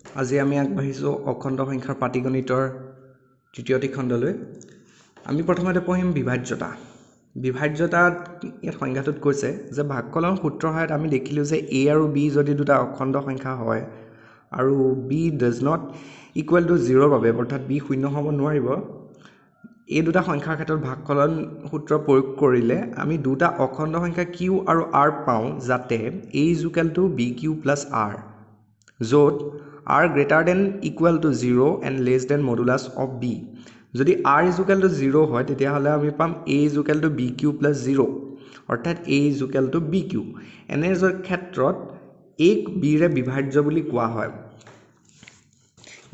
আজি আমি আগবাঢ়িছোঁ অখণ্ড সংখ্যাৰ পাটিগণিতৰ তৃতীয়টি খণ্ডলৈ। আমি প্ৰথমতে পঢ়িম বিভাজ্যতা। বিভাজ্যতাত ইয়াত সংজ্ঞাটোত কৈছে যে ভাগকলন সূত্ৰৰ সহায়ত আমি দেখিলোঁ যে a আৰু b যদি দুটা অখণ্ড সংখ্যা হয় আৰু b does not equal to 0 বাবে অৰ্থাৎ b শূন্য হ'ব নোৱাৰিব, এই দুটা সংখ্যাৰ ক্ষেত্ৰত ভাগকলন সূত্ৰ প্ৰয়োগ কৰিলে আমি দুটা অখণ্ড সংখ্যা q আৰু r পাওঁ, যাতে a is equal to bq plus r, য'ত r greater than equal to 0 and less than modulus of b। যদি r is equal to 0 হয় তেতিয়াহ'লে আমি পাম a is equal to bq plus 0, অৰ্থাৎ a is equal to bq। এনে ক্ষেত্ৰত a ক b ৰে বিভাজ্য বুলি কোৱা হয়।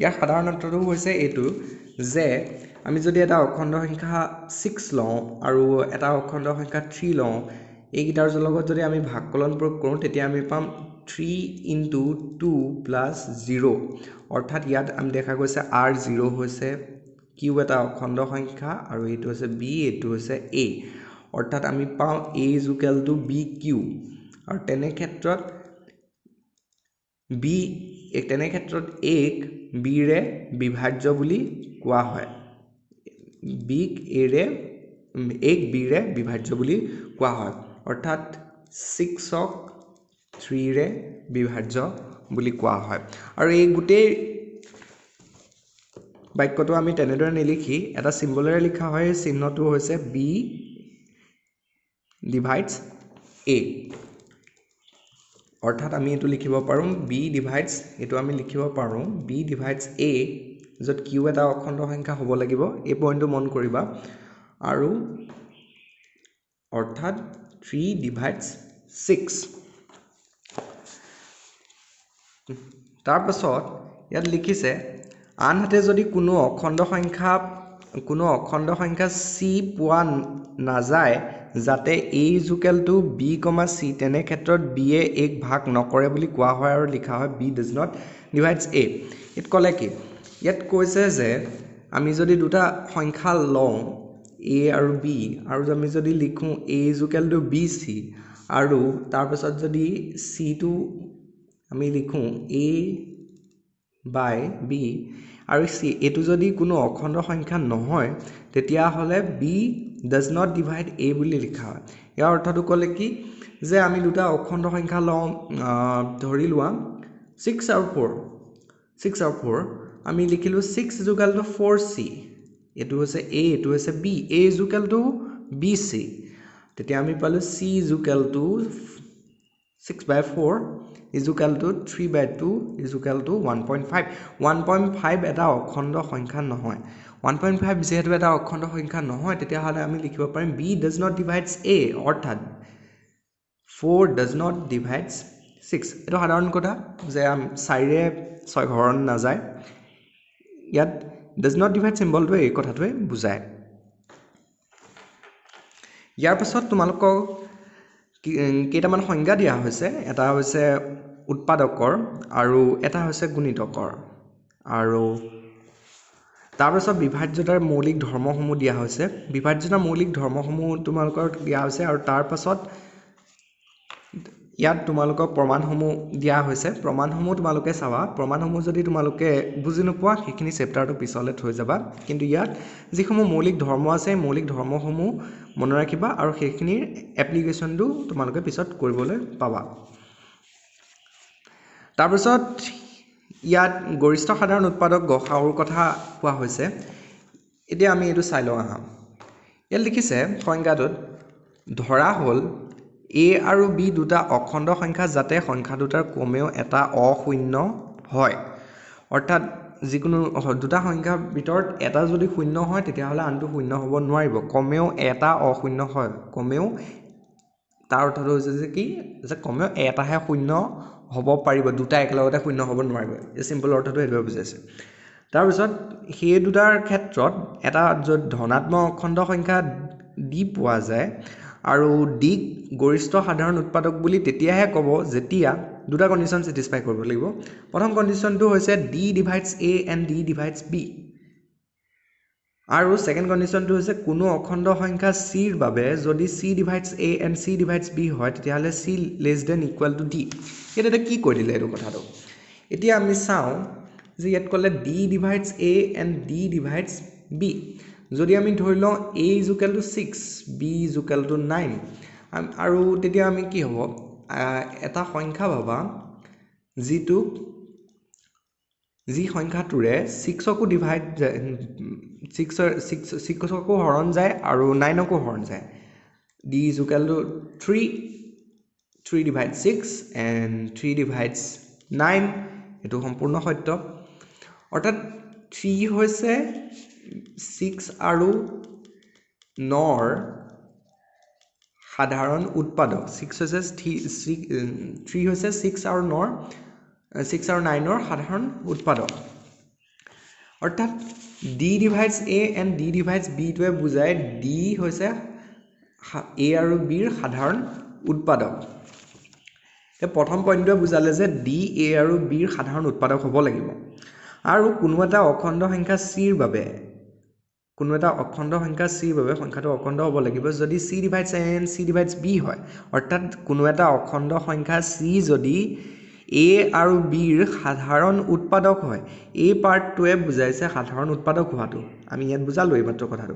ইয়াৰ সাধাৰণ অৰ্থটো হৈছে এইটো যে আমি যদি এটা অখণ্ড সংখ্যা 6 লওঁ আৰু এটা অখণ্ড সংখ্যা 3 লওঁ, এইকেইটাৰ লগত যদি আমি ভাগকলন প্ৰয়োগ কৰোঁ তেতিয়া আমি পাম 3 into 2 plus 0, অৰ্থাৎ ইয়াত আমি দেখা গৈছে r0 হৈছে q এটা অখণ্ড সংখ্যা আৰু এইটো হৈছে b, এইটো হৈছে a, অৰ্থাৎ আমি পাওঁ a is equal to bq। আৰু তেনে ক্ষেত্ৰত a ক b ৰে বিভাজ্য বুলি কোৱা হয়। a ক b ৰে বিভাজ্য বুলি কোৱা হয়, অৰ্থাৎ 6 ক 3 ৰে বিভাজ্য বুলি কোৱা হয়। আৰু এই গোটেই বাক্যটো আমি তেনেদৰে নিলিখি এটা চিম্বলেৰে লিখা হয়। চিহ্নটো হৈছে b divides a, অৰ্থাৎ আমি এইটো লিখিব পাৰোঁ b divides, এইটো আমি লিখিব পাৰোঁ b divides a, য'ত q এটা অখণ্ড সংখ্যা হ'ব লাগিব, এই পইণ্টটো মন কৰিবা, আৰু অৰ্থাৎ 3 divides 6। তাৰপাছত ইয়াত লিখিছে আনহাতে যদি কোনো অখণ্ড সংখ্যা c পোৱা নাযায় যাতে a is equal to b, c, তেনে ক্ষেত্ৰত b এ a ক ভাগ নকৰে বুলি কোৱা হয় আৰু লিখা হয় b does not divides a। ইয়াত ক'লে কি? ইয়াত কৈছে যে আমি যদি দুটা সংখ্যা লওঁ a আৰু b, আৰু আমি যদি লিখোঁ a is equal to bc, আৰু তাৰপাছত যদি c টো আমি লিখোঁ a by b আৰু c, এইটো যদি কোনো অখণ্ড সংখ্যা নহয় তেতিয়াহ'লে b does not divide a বুলি লিখা হয়। ইয়াৰ অৰ্থটো ক'লে কি যে আমি দুটা অখণ্ড সংখ্যা লওঁ, ধৰি লোৱা 6 আৰু 4, আমি লিখিলোঁ 6 is equal to 4c, এইটো হৈছে a, এইটো হৈছে b, a is equal to bc, তেতিয়া আমি পালোঁ c is equal to 6/4 is equal to 3/2 is equal to 1.5। 1.5 এটা অখণ্ড সংখ্যা নহয়। 1.5 যেহেতু এটা অখণ্ড সংখ্যা নহয় তেতিয়াহ'লে আমি লিখিব পাৰিম b does not divides a, অৰ্থাৎ 4 does not divides 6। এইটো সাধাৰণ কথা যে 4ৰে 6 হৰণ নাযায়। ইয়াত does not divide চিম্বলটোৱে এই কথাটোৱে বুজায়। ইয়াৰ পাছত তোমালোকক কেইটামান সংজ্ঞা দিয়া হৈছে, এটা হৈছে উৎপাদকৰ আৰু এটা হৈছে গুণিতকৰ, আৰু তাৰপাছত বিভাজ্যতাৰ মৌলিক ধৰ্মসমূহ দিয়া হৈছে। বিভাজ্যতাৰ মৌলিক ধৰ্মসমূহ তোমালোকৰ দিয়া হৈছে, আৰু তাৰপাছত ইয়াত তোমালোকৰ প্ৰমাণসমূহ দিয়া হৈছে। প্ৰমাণসমূহ তোমালোকে চাবা, প্ৰমাণসমূহ যদি তোমালোকে বুজি নোপোৱা সেইখিনি চেপ্টাৰটো পিছলৈ থৈ যাবা, কিন্তু ইয়াত যিসমূহ মৌলিক ধৰ্ম আছে মৌলিক ধৰ্মসমূহ মনত ৰাখিবা আৰু সেইখিনিৰ এপ্লিকেশ্যনটো তোমালোকে পিছত কৰিবলৈ পাবা। তাৰপিছত ইয়াত গৰিষ্ঠ সাধাৰণ উৎপাদক গসাউৰ কথা কোৱা হৈছে। এতিয়া আমি এইটো চাই লওঁ আহা। ইয়াত লিখিছে সংজ্ঞাটোত, ধৰা হ'ল a আৰু b দুটা অখণ্ড সংখ্যা যাতে সংখ্যা দুটাৰ কমেও এটা অশূন্য হয়, অৰ্থাৎ যিকোনো দুটা সংখ্যাৰ ভিতৰত এটা যদি শূন্য হয় তেতিয়াহ'লে আনটো শূন্য হ'ব নোৱাৰিব, কমেও এটা অশূন্য হয়। কমেও তাৰ অৰ্থটো হৈছে যে কি, যে কমেও এটাহে শূন্য হ'ব পাৰিব, দুটা একেলগতে শূন্য হ'ব নোৱাৰিব। এই চিম্পল অৰ্থটো এইটোৱে বুজাইছে। তাৰপিছত সেই দুটাৰ ক্ষেত্ৰত এটা য'ত ধনাত্মক অখণ্ড সংখ্যা d পোৱা যায় আৰু d গৰিষ্ঠ সাধাৰণ উৎপাদক বুলি তেতিয়াহে ক'ব যেতিয়া দুটা কণ্ডিশ্যন ছেটিছফাই কৰিব লাগিব। প্ৰথম কণ্ডিশ্যনটো হৈছে d divides a and d divides b, আৰু ছেকেণ্ড কণ্ডিশ্যনটো হৈছে কোনো অখণ্ড সংখ্যা c ৰ বাবে যদি c divides a and c divides b হয় তেতিয়াহ'লে c less than equal to d। এতিয়া কি কৈ দিলে এইটো কথাটো? এতিয়া আমি চাওঁ যে ইয়াত ক'লে d divides a and d divides b যদি আমি ধৰি লওঁ a is equal to 6 b is equal to 9 আৰু তেতিয়া আমি কি হ'ব এটা সংখ্যা পাবা যিটো যি সংখ্যাটোৰে 6কো ডিভাইড 6কো হৰণ যায় আৰু 9কো হৰণ যায় d is equal to 3 divides 6 and 3 divides 9 এটো সম্পূৰ্ণ সত্য অৰ্থাৎ 3 হৈছে 6 আৰু 9 সাধাৰণ উৎপাদক 6 হৈছে 3 হৈছে 6 আৰু 9 6 আৰু 9 ৰ সাধাৰণ উৎপাদক অৰ্থাৎ d divides a and d divides b টোৱে বুজায় d হৈছে a আৰু b ৰ সাধাৰণ উৎপাদক তে প্ৰথম পইণ্টটোৱে বুজালে যে d a আৰু b ৰ সাধাৰণ উৎপাদক হ'ব লাগিব আৰু কোনো এটা অখণ্ড সংখ্যা c ৰ বাবে সংখ্যাটো অখণ্ড হ'ব লাগিব যদি c divides a and c divides b হয় অৰ্থাৎ কোনো এটা অখণ্ড সংখ্যা c যদি a আৰু b ৰ সাধাৰণ উৎপাদক হয় এই পাৰ্টটোৱে বুজাইছে সাধাৰণ উৎপাদক হোৱাটো আমি ইয়াত বুজালো এই মাত্ৰ কথাটো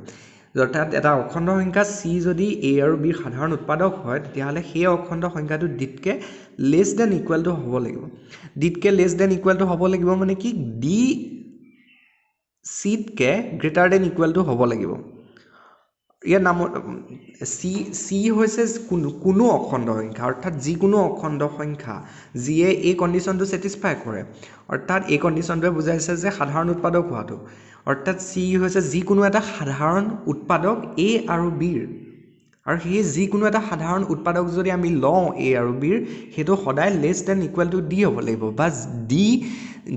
অৰ্থাৎ এটা অখণ্ড সংখ্যা c যদি a আৰু b ৰ সাধাৰণ উৎপাদক হয় তেতিয়াহ'লে সেই অখণ্ড সংখ্যাটো d-তকে less than equal to হ'ব লাগিব d-তকে less than equal to হ'ব লাগিব মানে কি d c-তকে greater than equal to হ'ব লাগিব ইয়াৰ নাম c হৈছে কোনো অখণ্ড সংখ্যা অৰ্থাৎ যিকোনো অখণ্ড সংখ্যা যিয়ে এই কণ্ডিশ্যনটো স্যাটিসফাই কৰে অৰ্থাৎ এই কণ্ডিশ্যনটোৱে বুজাইছে যে সাধাৰণ উৎপাদক হোৱাটো অৰ্থাৎ c হৈছে যিকোনো এটা সাধাৰণ উৎপাদক a আৰু b ৰ আৰু সেই যিকোনো এটা সাধাৰণ উৎপাদক যদি আমি লওঁ a আৰু b ৰ হেতু সদায় less than equal to d হ'ব লাগিব বা d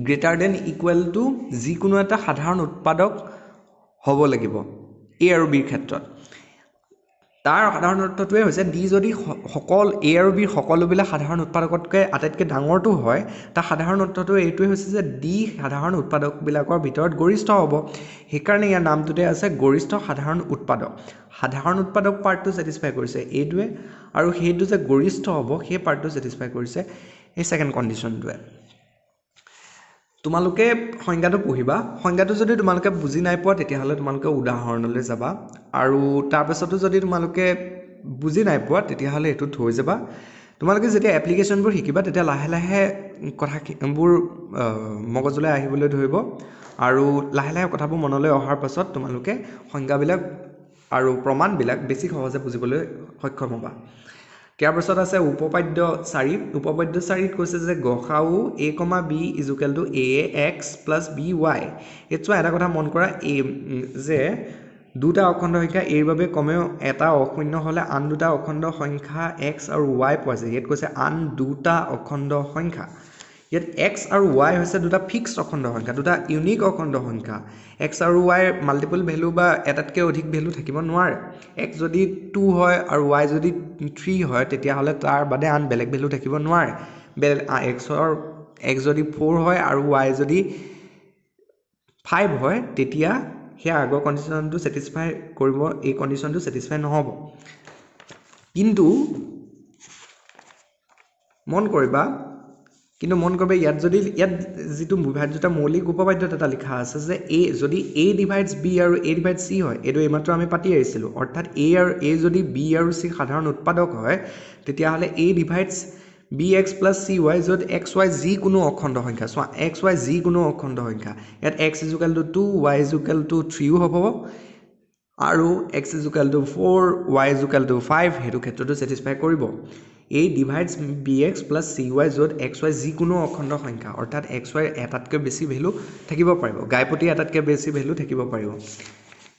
greater than equal to যিকোনো এটা সাধাৰণ উৎপাদক হ'ব লাগিব a আৰু b ৰ ক্ষেত্ৰত তাৰ সাধাৰণ অৰ্থটোৱে হৈছে d যদি সকল a আৰু b সকলোবিলাক সাধাৰণ উৎপাদকতকৈ আটাইতকৈ ডাঙৰটো হয় তাৰ সাধাৰণ অৰ্থটো এইটোৱে হৈছে যে d সাধাৰণ উৎপাদকবিলাকৰ ভিতৰত গৰিষ্ঠ হ'ব সেইকাৰণে ইয়াৰ নামটোতে আছে গৰিষ্ঠ সাধাৰণ উৎপাদক পাৰ্টটো স্যাটিসফাই কৰিছে এইটোৱে আৰু সেইটো যে গৰিষ্ঠ হ'ব সেই পাৰ্টটো স্যাটিসফাই কৰিছে এই সেকেন্ড কণ্ডিশ্যনটোৱে তোমালোকে সংজ্ঞাটো পঢ়িবা সংজ্ঞাটো যদি তোমালোকে বুজি নাই পোৱা তেতিয়াহ'লে তোমালোকে উদাহৰণলৈ যাবা আৰু তাৰ পাছতো যদি তোমালোকে বুজি নাই পোৱা তেতিয়াহ'লে এটো থৈ যাবা তোমালোকে যেতিয়া এপ্লিকেশনবোৰ শিকিবা তেতিয়া লাহে লাহে কথাবোৰ মগজলৈ আহিবলৈ ধৰিব আৰু লাহে লাহে কথাবোৰ মনলৈ অহাৰ পাছত তোমালোকে সংজ্ঞাবিলাক আৰু প্ৰমাণবিলাক বেছি সহজে বুজিবলৈ সক্ষম হ'বা ইয়াৰ পাছত আছে উপপাদ্য 4 কৈছে যে গসাউ a, b is equal to ax plus by এটো এটা কথা মন কৰা যে দুটা অখণ্ড সংখ্যা a ৰ বাবে কমেও এটা অশূন্য হ'লে আন দুটা অখণ্ড সংখ্যা x আৰু y পোৱা যায় ইয়াত কৈছে আন দুটা অখণ্ড সংখ্যা ইয়াত x আৰু y হৈছে দুটা ফিক্সড অখণ্ড সংখ্যা দুটা ইউনিক অখণ্ড সংখ্যা x আৰু y মাল্টিপল ভ্যালু বা এটাতকৈ অধিক ভ্যালু থাকিব নোৱাৰে x যদি 2 হয় আৰু y যদি 3 হয় তেতিয়াহ'লে তাৰ বাদে আন বেলেগ ভ্যালু থাকিব নোৱাৰে x যদি 4 হয় আৰু y যদি 5 হয় তেতিয়া সেই আগৰ কণ্ডিশ্যনটো স্যাটিসফাই কৰিব এই কণ্ডিশ্যনটো স্যাটিসফাই নহব কিন্তু মন কৰিবা ইয়াত যিটো বিভাজ্যতা মৌলিক উপপাদ্যত এটা লিখা আছে যে a যদি a divides b আৰু a divides c হয় এটো এইমাত্ৰ আমি পাতি আহিছিলো অৰ্থাৎ a যদি b আৰু c সাধাৰণ উৎপাদক হয় তেতিয়াহ'লে a divides bx plus cy যত xy যিকোনো অখণ্ড সংখ্যা সো xy যিকোনো অখণ্ড সংখ্যা ইয়াত x is equal to 2 y is equal to 3 হ'ব আৰু x is equal to 4 y is equal to 5 হেতু ক্ষেত্ৰটো স্যাটিসফাই কৰিব a divides bx plus cy যত xy যিকোনো অখণ্ড সংখ্যা অৰ্থাৎ xy এটাতকৈ বেছি ভ্যালু থাকিব পাৰিব গায়পতি এটাতকৈ বেছি ভ্যালু থাকিব পাৰিব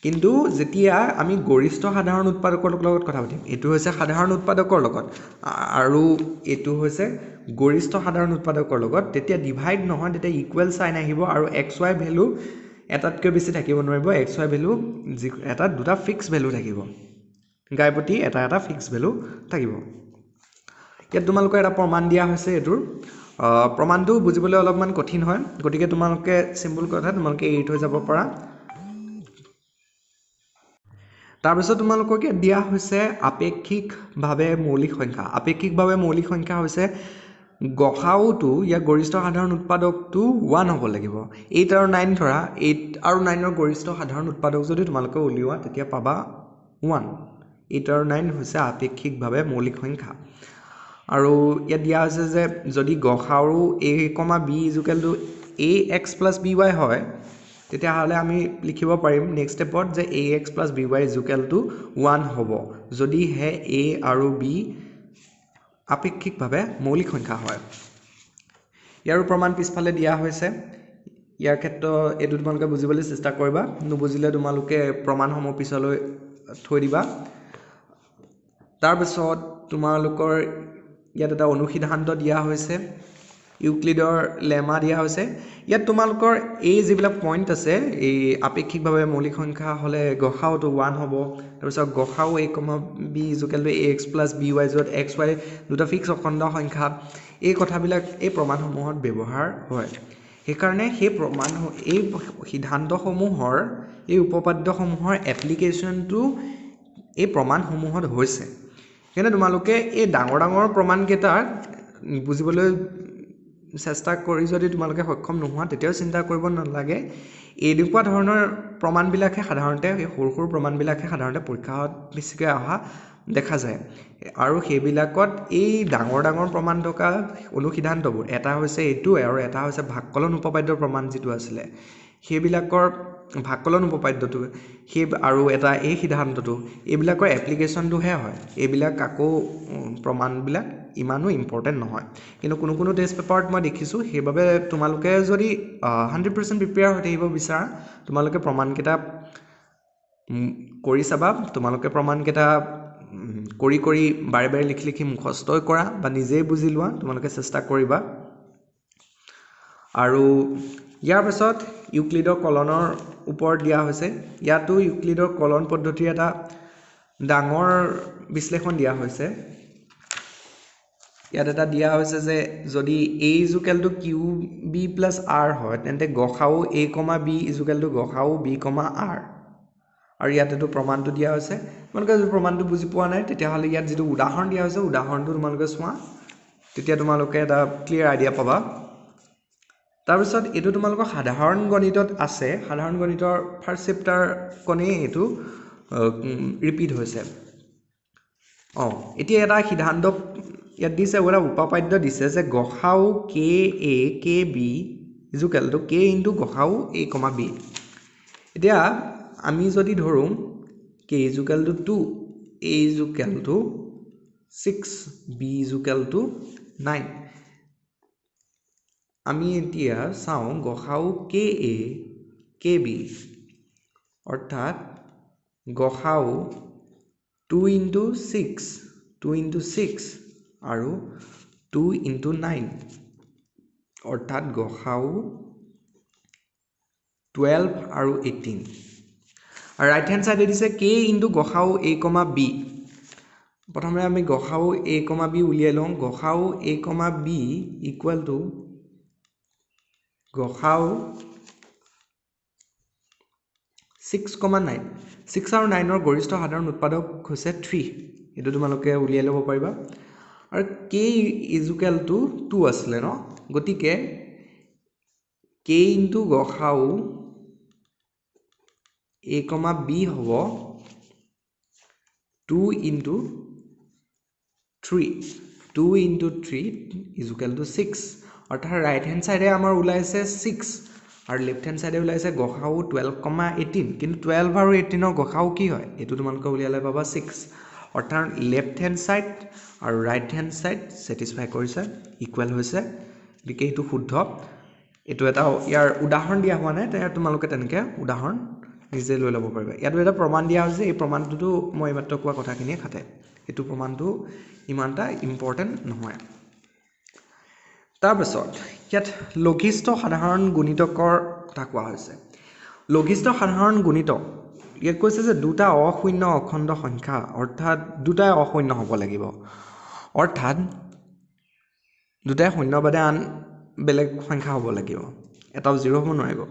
কিন্তু যেতিয়া আমি গৰিষ্ঠ সাধাৰণ উৎপাদকৰ লগত কথা পাতিম এটো হৈছে সাধাৰণ উৎপাদকৰ লগত আৰু এটো হৈছে গৰিষ্ঠ সাধাৰণ উৎপাদকৰ লগত তেতিয়া ডিভাইড নহয় তেতিয়া ইকুৱেল সাইন আহিব আৰু xy ভ্যালু এটাতকৈ বেছি থাকিব নোৱাৰিব xy ভ্যালু এটা দুটা ফিক্স ভ্যালু থাকিব গায়পতি এটা ফিক্স ভ্যালু থাকিব ইয়াত তোমালোকৰ এটা প্ৰমাণ দিয়া হৈছে এটোৰ প্ৰমাণটো বুজিবলৈ অলপমান কঠিন হয় গতিকে তোমালোকে সিম্পল কথা তোমালোকে এৰি থৈ যাব পৰা তাৰ পিছত তোমালোককে দিয়া হৈছে আপেক্ষিকভাৱে মৌলিক সংখ্যা হৈছে গসাউটো ইয়াৰ গৰিষ্ঠ সাধাৰণ উৎপাদকটো 1 হ'ব লাগিব 8 আৰু 9 ধৰা 8 আৰু 9 ৰ গৰিষ্ঠ সাধাৰণ উৎপাদক যদি তোমালোকে উলিওৱা তেতিয়া পাবা 1 8 আৰু 9 হৈছে আপেক্ষিকভাৱে মৌলিক সংখ্যা আৰু ইয়াত দিয়া হৈছে যে যদি গসাউ a, b ax + by হয় তেতিয়া হলে আমি লিখিব পাৰিম নেক্সট স্টেপত যে ax + by 1 হ'ব যদি হে a আৰু b আপেক্ষিকভাৱে মৌলিক সংখ্যা হয় ইয়াৰ প্ৰমাণ পিছফালে দিয়া হৈছে ইয়াৰ ক্ষেত্ৰত এটো তোমালোকে বুজিবলৈ চেষ্টা কৰিবা নুবুজিলে তোমালোকে প্ৰমাণসমূহ পিছলৈ থৈ দিবা তাৰ পিছত তোমালোকৰ ইয়াত এটা অনুসিদ্ধান্ত দিয়া হৈছে ইউক্লিডৰ লেমা দিয়া হৈছে ইয়াত তোমালোকৰ এই যিবিলাক পইণ্ট আছে এই আপেক্ষিকভাৱে মৌলিক সংখ্যা হলে গসাউটো 1 হ'ব তাৰ পিছত গসাউ a, b ax + by যত xy দুটা ফিক্স অখণ্ড সংখ্যা এই কথাবিলাক এই প্ৰমাণসমূহত ব্যৱহাৰ হয় সেইকাৰণে সেই প্ৰমাণ এই সিদ্ধান্তসমূহৰ এই উপপাদ্যসমূহৰ এপ্লিকেশ্যনটো এই প্ৰমাণসমূহত হৈছে কেনে তোমালোকে এই ডাঙৰ প্ৰমাণ কেইটা বুজিবলৈ চেষ্টা কৰি যদি তোমালোকে সক্ষম নোহোৱা তেতিয়াও চিন্তা কৰিব নালাগে এনেকুৱা ধৰণৰ প্ৰমাণবিলাকে সাধাৰণতে সৰু প্ৰমাণবিলাকে সাধাৰণতে পৰীক্ষাত বেছিকৈ অহা দেখা যায় আৰু সেইবিলাকত এই ডাঙৰ প্ৰমাণ থকা অনুসিদ্ধান্তবোৰ এটা হৈছে এইটো আৰু এটা হৈছে ভাগকলন উপপাদ্যৰ প্ৰমাণ যিটো আছিলে সেইবিলাকৰ ভাগকলন উপপাদ্যটো সেই আৰু এটা এই সিদ্ধান্তটো এইবিলাকৰ এপ্লিকেশ্যনটোহে হয় এইবিলাক আকৌ প্ৰমাণবিলাক ইমানো ইম্পৰ্টেন্ট নহয় কিন্তু কোনো টেষ্ট পেপাৰত মই দেখিছো সেইবাবে তোমালোকে যদি 100% প্ৰিপেয়াৰ হৈ থাকিব বিচাৰা তোমালোকে প্ৰমাণকেইটা কৰি চাবা তোমালোকে প্ৰমাণকেইটা কৰি বাৰে লিখি মুখস্থ কৰা বা নিজেই বুজি লোৱা তোমালোকে চেষ্টা কৰিবা আৰু ইয়াৰ পিছত ইউক্লিডৰ কলনৰ ওপৰত দিয়া হৈছে ইয়াতো ইউক্লিডৰ কলন পদ্ধতিৰ এটা ডাঙৰ বিশ্লেষণ দিয়া হৈছে ইয়াত এটা দিয়া হৈছে যে যদি a = qb + r হয় তেন্তে গসাউ a, b = গসাউ b, r আৰু ইয়াত এটো প্ৰমাণটো দিয়া হৈছে তোমালোকে যদি প্ৰমাণটো বুজি পোৱা নাই তেতিয়া হলে ইয়াত যেটো উদাহৰণ দিয়া হৈছে উদাহৰণটো তোমালোকে চোৱা তেতিয়া তোমালোকে এটা ক্লিয়াৰ আইডিয়া পাবা তাৰ পিছত এটো তোমালোকৰ সাধাৰণ গণিতত আছে সাধাৰণ গণিতৰ ফাৰ্ষ্ট চেপ্টাৰ কনে এটো ৰিপিট হৈছে এতিয়া এটা সিদ্ধান্ত ইয়াত দিছে ওলা উপপাদ্য দিছে যে গসাউ k a k b = k * গসাউ a, b এতিয়া আমি যদি ধৰোঁ k = 2 a = 6 b = 9 আমি এতিয়া চাও গসাউ ka kb অৰ্থাৎ গসাউ 2 * 6 আৰু 2 * 9 অৰ্থাৎ গসাউ 12 আৰু 18 আৰু ৰাইট হ্যান্ড সাইডে দিছে k * গসাউ a, b প্ৰথমে আমি গসাউ a, b উলিয়াই লওঁ গসাউ a, b = গসাউ 6, 9 6 আৰু 9 ৰ গৰিষ্ঠ সাধাৰণ উৎপাদক হৈছে 3 এটো তোমালোকে উলিয়াই ল'ব পাৰিবা আৰু k = 2 আছিল ন গতিকে k * গসাউ a, b হ'ব 2 * 3 2 * 3 = 6 অৰ্থাৎ ৰাইট হ্যান্ড সাইডে আমাৰ ওলাইছে 6 আৰু লেফট হ্যান্ড সাইডে ওলাইছে গসাউ 12, 18 কিন্তু 12 আৰু 18 ৰ গসাউ কি হয় এটো তোমালোকে উলিয়ালে পাবা 6 অৰ্থাৎ লেফট হ্যান্ড সাইড আৰু ৰাইট হ্যান্ড সাইড স্যাটিসফাই কৰিছে ইকুৱেল হৈছে গতিকে এটো শুদ্ধ এটো এটা ইয়াৰ উদাহৰণ দিয়া হোৱা নাই তেতিয়া তোমালোকে তেনেকে উদাহৰণ নিজে লৈ ল'ব পাৰিবা ইয়াত এটা প্ৰমাণ দিয়া হৈছে এই প্ৰমাণটো মই মাত্ৰ কোৱা কথাখিনিয়ে খাতে এটো প্ৰমাণটো ইমানটা ইম্পৰ্টেন্ট নহয় তাৰ পিছত ইয়াত লঘিষ্ঠ সাধাৰণ গুণিতকৰ কথা কোৱা হৈছে লঘিষ্ঠ সাধাৰণ গুণিতক ইয়াত কৈছে যে দুটা অশূন্য অখণ্ড সংখ্যা অৰ্থাৎ দুটাই অশূন্য হ'ব লাগিব অৰ্থাৎ দুটাই শূন্য বাদে আন বেলেগ সংখ্যা হ'ব লাগিব এটাও 0 হ'ব নোৱাৰিব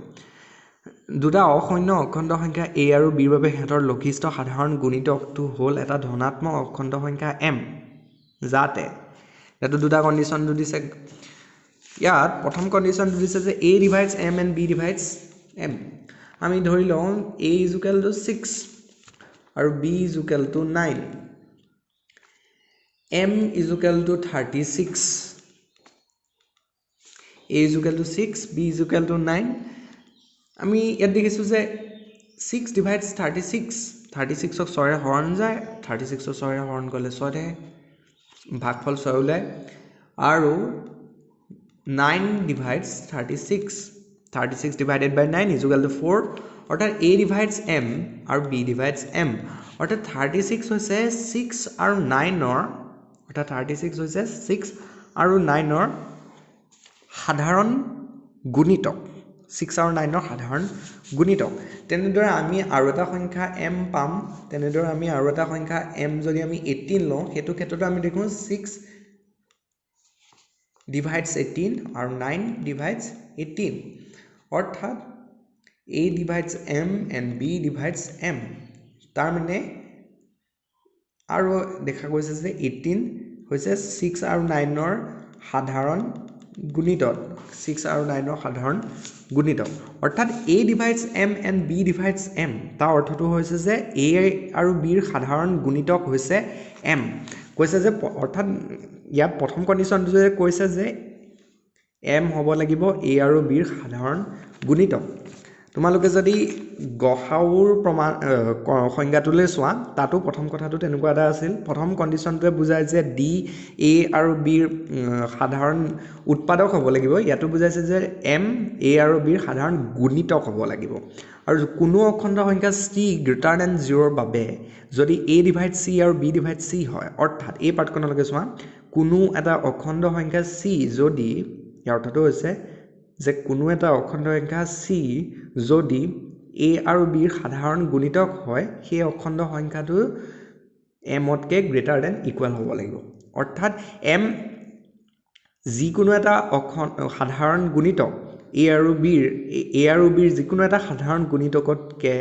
দুটা অশূন্য অখণ্ড সংখ্যা a আৰু b ৰ বাবে হেতৰ লঘিষ্ঠ সাধাৰণ গুণিতকটো হ'ল এটা ধনাত্মক অখণ্ড সংখ্যা m যাতে ইয়াতো দুটা কণ্ডিশ্যনটো দিছে ইয়াত প্ৰথম কণ্ডিশ্যনটো দিছে যে a divides m and b divides m আমি ধৰি লওঁ a is equal to 6 আৰু b is equal to 9 m is equal to 36 a is equal to 6 b is equal to 9 আমি ইয়াত দেখিছোঁ যে 6 divides 36 36 ক 6 ৰে হৰণ যায় 36 ক 6 ৰে হৰণ গ'লে 6 ৰে ভাগফল 6 ওলায় আৰু 9 divides 36 36 divided by 9 is equal to 4 অৰ্থাৎ a divides m আৰু b divides m অৰ্থাৎ 36 হৈছে 6 আৰু 9 ৰ অৰ্থাৎ 36 হৈছে 6 আৰু 9 ৰ সাধাৰণ গুণিতক 6 আৰু 9 ৰ সাধাৰণ গুণিতক তেনেদৰে আমি আৰু এটা সংখ্যা m পাম তেনেদৰে আমি আৰু এটা সংখ্যা m যদি আমি 18 লওঁ হেতু ক্ষেত্ৰত আমি দেখো 6 divides 18 আৰু 9 divides 18 অৰ্থাৎ a divides m and b divides m তাৰ মানে আৰু দেখা গৈছে যে 18 হৈছে 6 আৰু 9 ৰ সাধাৰণ গুণিতক 6 আৰু 9 ৰ সাধাৰণ গুণিতক অৰ্থাৎ a divides m and b divides m তাৰ অৰ্থটো হৈছে যে a আৰু b ৰ সাধাৰণ গুণিতক হৈছে m কৈছে যে অৰ্থাৎ ইয়াত প্ৰথম কণ্ডিশ্যনটো যে কৈছে যে m হ'ব লাগিব a আৰু b ৰ সাধাৰণ গুণিতক তোমালোকে যদি গসাউৰ প্ৰমাণ সংজ্ঞাটোলৈ চোৱা তাতো প্ৰথম কথাটো তেনেকুৱা এটা আছিল প্ৰথম কণ্ডিশ্যনটোৱে বুজায় যে d a আৰু b ৰ সাধাৰণ উৎপাদক হ'ব লাগিব ইয়াতো বুজাইছে যে m a আৰু b ৰ সাধাৰণ গুণিতক হ'ব লাগিব আৰু কোনো অখণ্ড সংখ্যা c গ্ৰেটাৰ দেন 0 ৰ বাবে যদি a ডিভাইড c আৰু b ডিভাইড c হয় অৰ্থাৎ এই পাঠখনলৈকে চোৱা কোনো এটা অখণ্ড সংখ্যা c যদি ইয়াৰ অৰ্থটো হৈছে যে কোনো এটা অখণ্ড সংখ্যা c যদি a আৰু b ৰ সাধাৰণ গুণিতক হয় সেই অখণ্ড সংখ্যাটো m তকৈ গ্ৰেটাৰ দেন ইকুৱেল হ'ব লাগিব অৰ্থাৎ m যিকোনো এটা সাধাৰণ গুণিতক a আৰু b ৰ যিকোনো এটা সাধাৰণ গুণিতকতকৈ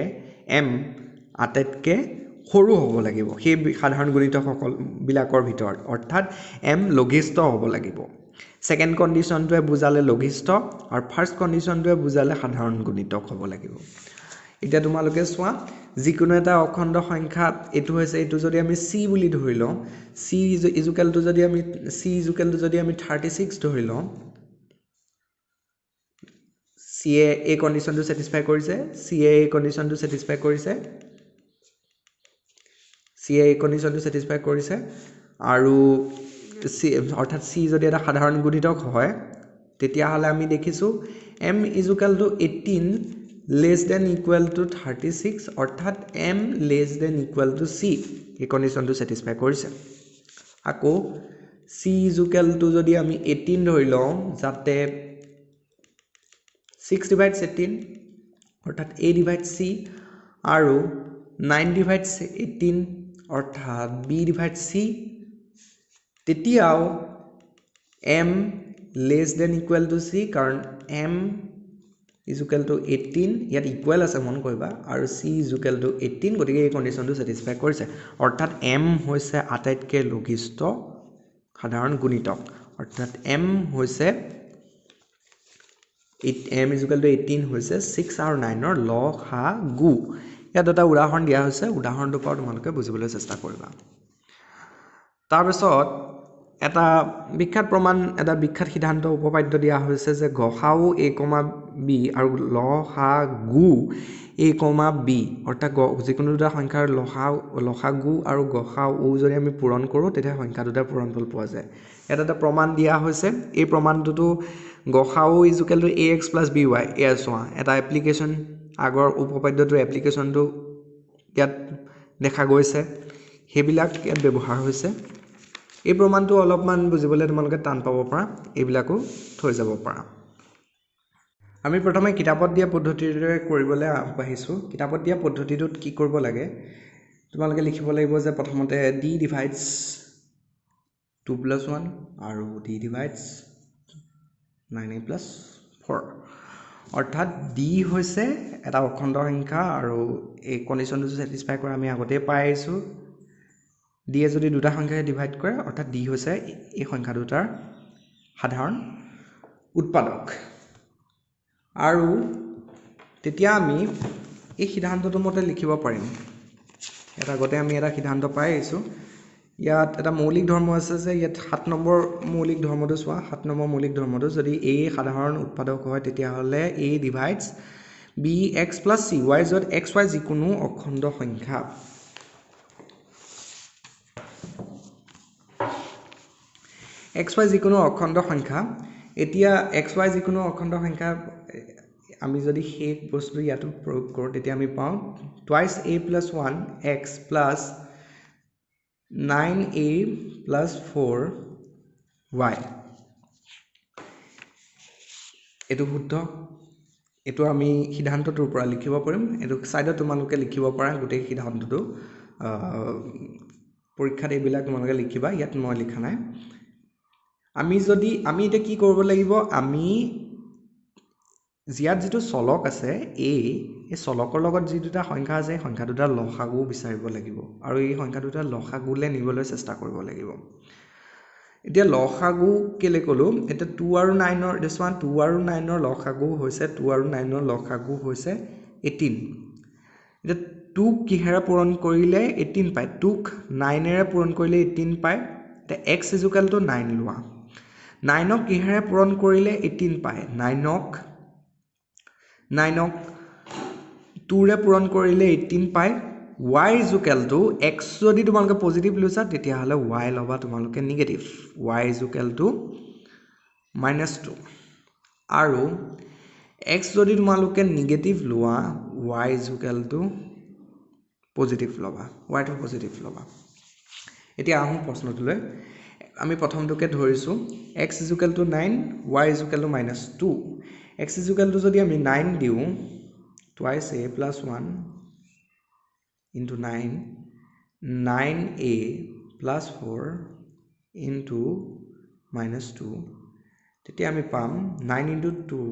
m আটাইতকৈ সৰু হ'ব লাগিব সেই সাধাৰণ গুণিতকসকল বিলাকৰ ভিতৰত অৰ্থাৎ m লঘিষ্ঠ হ'ব লাগিব সেকেন্ড কণ্ডিশ্যনটোৱে বুজালে লঘিষ্ঠ আৰু ফাৰ্স্ট কণ্ডিশ্যনটোৱে বুজালে সাধাৰণ গুণিতক হ'ব লাগিব এতিয়া তোমালোকে চোৱা যিকোনো এটা অখণ্ড সংখ্যা এটো হৈছে এটো যদি আমি c বুলি ধৰি লওঁ c ইকুৱেল টু যদি আমি 36 ধৰি লওঁ c এ এই কণ্ডিশ্যনটো স্যাটিসফাই কৰিছে c এ এই কণ্ডিশ্যনটো স্যাটিসফাই কৰিছে c এ এই কণ্ডিশ্যনটো স্যাটিসফাই কৰিছে আৰু c অৰ্থাৎ c যদি এটা সাধাৰণ গুণিতক হয় তেতিয়া হলে আমি দেখিছো m is equal to 18 less than equal to 36 অৰ্থাৎ m less than equal to c এই কণ্ডিশ্যনটো স্যাটিসফাই কৰিছে আকৌ c is equal to যদি আমি 18 ধৰি লওঁ যাতে 6 divides 18 অৰ্থাৎ a divides c আৰু 9 divides 18 অৰ্থাৎ b divides c তেতিয়াও m less than equal to c কাৰণ m is equal to 18 ইয়াত ইকুৱেল আছে মন কৰিবা আৰু c is equal to 18 গতিকে এই কণ্ডিশ্যনটো স্যাটিসফাই কৰিছে অৰ্থাৎ m হৈছে আটাইতকৈ লঘিষ্ঠ সাধাৰণ গুণিতক অৰ্থাৎ m হৈছে m is equal to 18 হৈছে 6 আৰু 9 ৰ লসাগু ইয়াত এটা উদাহৰণ দিয়া হৈছে উদাহৰণটো পৰা তোমালোকে বুজিবলৈ চেষ্টা কৰিবা তাৰ পিছত এটা বিখ্যাত প্ৰমাণ এটা বিখ্যাত সিদ্ধান্ত উপপাদ্য দিয়া হৈছে যে গসাউ a, b আৰু লসাগু a, b অৰ্থাৎ যিকোনো দুটা সংখ্যাৰ লসাগু আৰু গসাউ যদি আমি পূৰণ কৰোঁ তেতিয়া সংখ্যা দুটাৰ পূৰণফল পোৱা যায় এটা প্ৰমাণ দিয়া হৈছে এই প্ৰমাণটো গসাউ is equal to ax plus by এয়া চোৱা এটা এপ্লিকেশন আগৰ উপপাদ্যটোৰ এপ্লিকেশনটো ইয়াত দেখা গৈছে হেবিলাক ইয়াত ব্যৱহাৰ হৈছে এই প্ৰমাণটো অলপমান বুজিবলৈ তোমালোকে টান পাব পাৰা এইবিলাকো থৈ যাব পাৰা আমি প্ৰথমে কিতাপত দিয়া পদ্ধতিৰে কৰিবলৈ আগবাঢ়িছো কিতাপত দিয়া পদ্ধতিটোত কি কৰিব লাগে তোমালোকে লিখিব লাগিব যে প্ৰথমতে d divides 2 plus 1 আৰু d divides 9a plus 4 অৰ্থাৎ d হৈছে এটা অখণ্ড সংখ্যা আৰু এই কণ্ডিশ্যনটো স্যাটিসফাই কৰা আমি আগতে পাই আইছো ডিয়ে যদি দুটা সংখ্যাকে ডিভাইড কৰে অৰ্থাৎ ডি হৈছে এই সংখ্যা দুটাৰ সাধাৰণ উৎপাদক আৰু তেতিয়া আমি এই সিদ্ধান্তটো মতে লিখিব পাৰিম এটা আগতে আমি এটা সিদ্ধান্ত পাই আহিছোঁ ইয়াত এটা মৌলিক ধৰ্ম আছে যে ইয়াত 7 নম্বৰ মৌলিক ধৰ্মটো চোৱা 7 নম্বৰ মৌলিক ধৰ্মটো যদি a সাধাৰণ উৎপাদক হয় তেতিয়া হলে a ডিভাইডস bx + cy যত xy যিকোনো অখণ্ড সংখ্যা xy যিকোনো অখণ্ড সংখ্যা এতিয়া xy যিকোনো অখণ্ড সংখ্যা আমি যদি সেই বস্তু ইয়াতো প্ৰয়োগ কৰোঁ তেতিয়া আমি পাওঁ twice a + 1 x plus 9a plus 4y এটো শুদ্ধ এটো আমি সিদ্ধান্তটোৰ পৰা লিখিব পাৰিম এটো সাইডত তোমালোকে লিখিব পাৰা গোটেই সিদ্ধান্তটো পৰীক্ষাত এইবিলাক তোমালোকে লিখিবা ইয়াত মই লিখা নাই আমি এটা কি কৰিব লাগিব আমি জিয়াত যেটো চলক আছে a এই চলকৰ লগত যি দুটা সংখ্যা আছে সংখ্যা দুটা লসাগু বিচাৰিব লাগিব আৰু এই সংখ্যা দুটা লসাগুলে নিবলৈ চেষ্টা কৰিব লাগিব এতিয়া লসাগু কেলে কলো এটা 2 আৰু 9 ৰ this one 2 আৰু 9 ৰ লসাগু হৈছে 2 আৰু 9 ৰ লসাগু হৈছে 18 এটা 2 কিহেৰে পূৰণ কৰিলে 18 পায় 2 ক 9 এৰে পূৰণ কৰিলে 18 পায় তে x = 9 লোৱা 9 ক কিহেৰে পূৰণ কৰিলে 18 পায় 9 ক 2 ৰে পূৰণ কৰিলে 18 পায় y = x যদি তোমালোকে পজিটিভ লৈছা তেতিয়া হলে y লবা তোমালোকে নেগেটিভ y = -2 আৰু x যদি তোমালোকে নেগেটিভ লোৱা y = পজিটিভ লবা y টো পজিটিভ লবা এতিয়া আহোঁ প্ৰশ্নটোলৈ আমি প্ৰথমটোকে ধৰিছো x = 9 y = -2 x = যদি আমি 9 দিও twice a plus 1 into 9 9a plus 4 into -2 তেতিয়া আমি পাম 9 into 2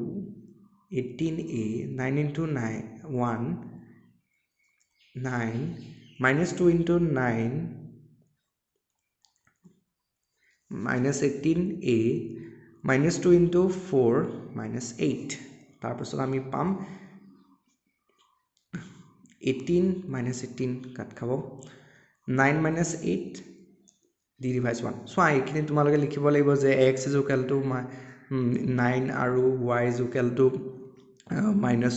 18a 9 into 9 1 9 -2 into 9 -18a -2 into 4 -8 তাৰ পিছত আমি পাম 18 -18 কাট খাব 9 - 8 d / 1 সো এইখিনি তোমালোকে লিখিব লাগিব যে x = 9 আৰু y =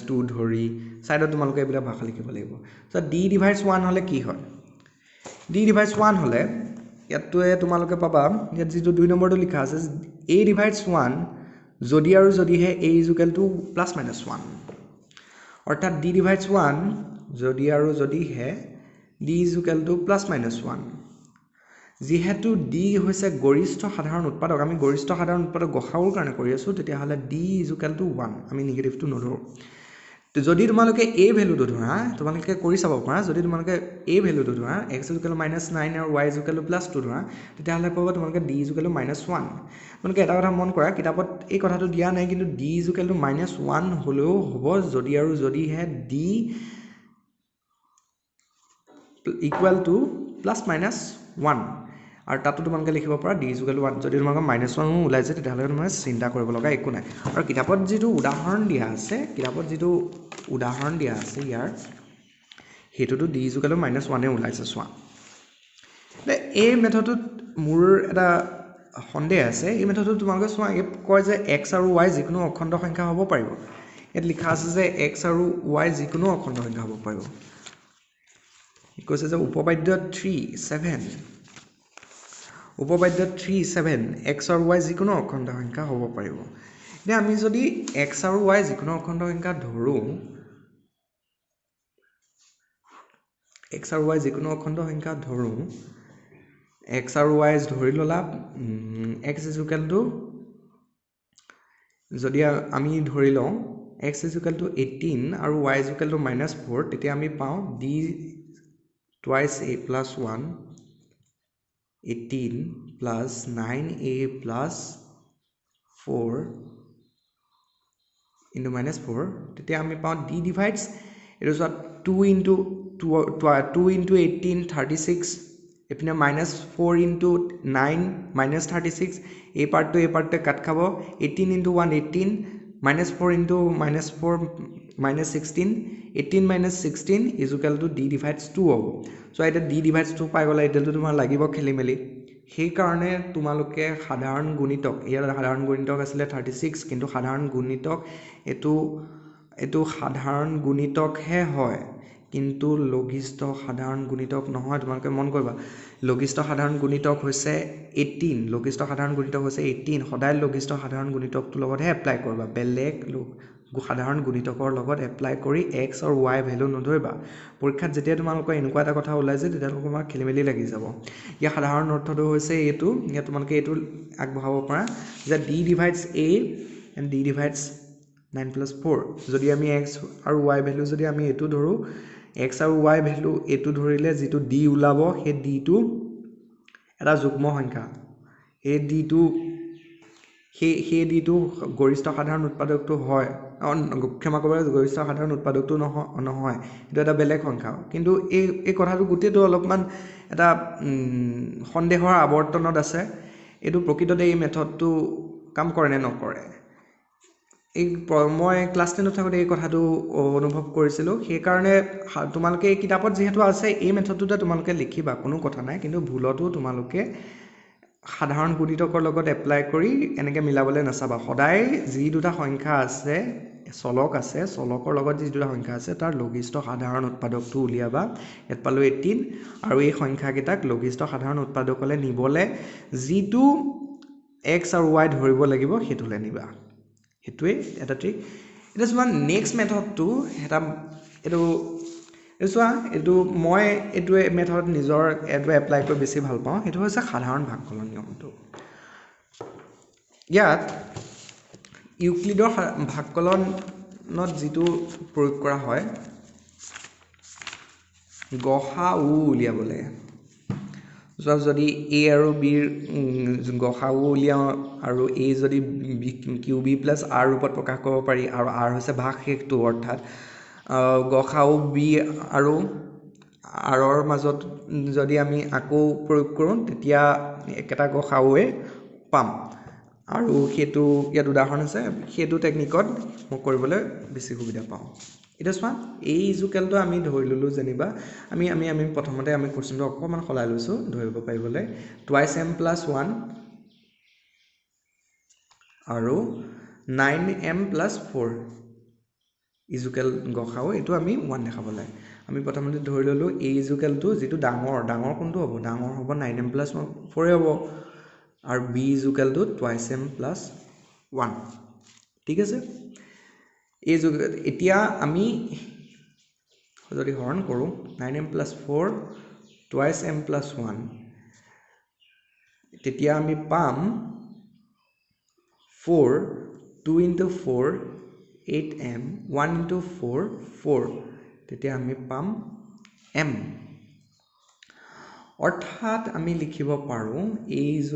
-2 ধৰি সাইডত তোমালোকে এইবিলাক ভাষা লিখিব লাগিব সো d / 1 হলে কি হয় d / 1 হলে ইয়াতটোৱে তোমালোকে পাবা ইয়াত যেটো 2 নম্বৰটো লিখা আছে a / 1 যদি আৰু যদিহে a = +-1 অৰ্থাৎ d / 1 যদি আৰু যদিহে d = +-1 যেহেতু d হৈছে গৰিষ্ঠ সাধাৰণ উৎপাদক আমি গৰিষ্ঠ সাধাৰণ উৎপাদক গসাউৰ কাৰণে কৰি আছো তেতিয়া হলে d = 1 আমি নেগেটিভটো নধৰো যদি তোমালোকে a ভ্যালুটো ধৰা তোমালোকে কৰি চাব পাৰা যদি তোমালোকে a ভ্যালুটো ধৰা x = -9 আৰু y = +2 ধৰা তেতিয়া হলে পাবা তোমালোকে d = -1 তোমালোকে এটা কথা মন কৰা কিতাপত এই কথাটো দিয়া নাই কিন্তু d = -1 হলেও হ'ব যদি আৰু যদিহে d = +-1 আৰু তাতো তোমালোকে লিখিব পাৰা d = 1 যদি তোমালোকৰ -1 ওলাই যায় তেতিয়া হলে তোমালোকে চিন্তা কৰিব লগা একো নাই আৰু কিতাপত যেটো উদাহৰণ দিয়া আছে ইয়াৰ হেতুটো d = -1 এ ওলাইছে চোৱা এই মেথডত মোৰ এটা সন্দেহ আছে এই মেথডত তোমালোকে চোৱা কয় যে x আৰু y যিকোনো অখণ্ড সংখ্যা হ'ব পাৰিব ইয়াত লিখা আছে যে x আৰু y যিকোনো অখণ্ড সংখ্যা হ'ব পাৰিব কৈছে যে উপপাদ্য 3 7 x আৰু y যিকোনো অখণ্ড সংখ্যা হ'ব পাৰিব এতিয়া আমি যদি x আৰু y যিকোনো অখণ্ড সংখ্যা ধৰো x আৰু y যিকোনো অখণ্ড সংখ্যা ধৰো x আৰু y ধৰি ললা x = যদি আমি ধৰি লওঁ x = 18 আৰু y = -4 তেতিয়া আমি পাওঁ d twice a plus 1 18 plus 9a plus 4 into -4 তেতিয়া আমি পাওঁ d divides এটো 2 into 18 36 এপিনে -4 ইনটু 9 -36 এই পাৰ্টটো কাট খাব 18 into 1 18 -4 into -4 -16 18 - 16 is equal to d ডিভাইডছ 2 হ'ব চ' এতিয়া d ডিভাইডছ 2 পাই গ'লে এতিয়াতো তোমাৰ লাগিব খেলি মেলি সেইকাৰণে তোমালোকে সাধাৰণ গুণিতক ইয়াৰ সাধাৰণ গুণিতক আছিলে 36 কিন্তু সাধাৰণ গুণিতক এইটো সাধাৰণ গুণিতকহে হয় কিন্তু লঘিষ্ঠ সাধাৰণ গুণিতক নহয় তোমালোকে মন কৰিবা লঘিষ্ঠ সাধাৰণ গুণিতক হৈছে 18 লঘিষ্ঠ সাধাৰণ গুণিতক হৈছে 18 সদায় লঘিষ্ঠ সাধাৰণ গুণিতকটোৰ লগতহে এপ্লাই কৰিবা বেলেগ সাধাৰণ গুণিতকৰ লগত এপ্লাই কৰি x আৰু y ভ্যালু নধৰিবা পৰীক্ষাত যেতিয়া তোমালোকৰ এনেকুৱা এটা কথা ওলাই যে তেতিয়া তোমাক খেলিমেলি লাগি যাব ইয়াৰ সাধাৰণ অৰ্থটো হৈছে এইটো ইয়াত তোমালোকে এইটো আগবঢ়াব পাৰা যে d divides a and d divides 9 plus 4 যদি আমি x আৰু y ভ্যালু যদি আমি এটো ধৰো x আৰু y ভ্যালু এটো ধৰিলে যেটো d ওলাব সেই d টো এটা যুগ্ম সংখ্যা এই d টো সেই d টো গৰিষ্ঠ সাধাৰণ উৎপাদকটো হয় ক্ষমা কৰিব গৰিষ্ঠ সাধাৰণ উৎপাদকটো নহয় এটা এটা বেলেগ সংখ্যা কিন্তু এই কথাটো গুটেটো অলপমান এটা সন্দেহৰ আৱৰ্তনত আছে এটো প্ৰকৃততে এই মেথডটো কাম কৰে নে নকৰে মই ক্লাছ 10 থাকোতে এই কথাটো অনুভৱ কৰিছিলো সেই কাৰণে তোমালোকে এই কিতাপত যেহেতু আছে এই মেথডটোতে তোমালোকে লিখিবা কোনো কথা নাই কিন্তু ভুলটো তোমালোকে সাধাৰণ গুণিতকৰ লগত এপ্লাই কৰি এনেকে মিলাবলৈ নাচাবা সদায় যি দুটা সংখ্যা আছে চলক আছে চলকৰ লগত যি দুটা সংখ্যা আছে তাৰ লঘিষ্ঠ সাধাৰণ উৎপাদকটো উলিয়াবা ইয়াত পালো 18 আৰু এই সংখ্যা কেইটাক লঘিষ্ঠ সাধাৰণ উৎপাদকলে নিবলে যিটো x আৰু y ধৰিব লাগিব হেতুলে নিবা হেতুৱে এটা ট্ৰিক এটা চোৱা নেক্সট মেথডটো এটা এইটো মই এইটো মেথড নিজৰ এটো এপ্লাই কৰি বেছি ভাল পাওঁ সেইটো হৈছে সাধাৰণ ভাগফলন নিয়মটো ইয়াত ইউক্লিডৰ ভাগফলনত যেটো প্ৰয়োগ কৰা হয় গসাউ উলিয়াবলে যদি a আৰু b ৰ গসাউ উলিয়াও আৰু a যদি qb + r ৰূপত প্ৰকাশ কৰিব পাৰি আৰু r হৈছে ভাগশেষটো অৰ্থাৎ গসাউ b আৰু r ৰ মাজত যদি আমি আকৌ প্ৰয়োগ কৰোঁ তেতিয়া একেটা গসাউৱে পাম আৰু হেতু ইয়াত উদাহৰণ আছে হেতু টেকনিকত মই কৰিবলৈ বেছি সুবিধা পাওঁ এটা চোৱা এই ইজুকেলটো আমি ধৰি ললো যেনিবা আমি প্ৰথমতে আমি কোৱেশ্চনটো অকমান খলাই লৈছো ধৰিব পাৰিবলৈ twice m + 1 আৰু 9m + 4 ইজুকেল গসাও এটো আমি 1 দেখাবলৈ আমি প্ৰথমতে ধৰি ললো a ইজুকেলটো যেটো ডাঙৰ কোনটো হ'ব ডাঙৰ হ'ব 9m + 4 হ'ব আৰু b ইজুকেলটো twice m + 1 ঠিক আছে এই এতিয়া আমি যদি হৰণ কৰো 9m + 4 twice m + 1 তেতিয়া আমি পাম 4 2 * 4 8m 1 * 4 4 তেতিয়া আমি পাম m অৰ্থাৎ আমি লিখিব পাৰো a =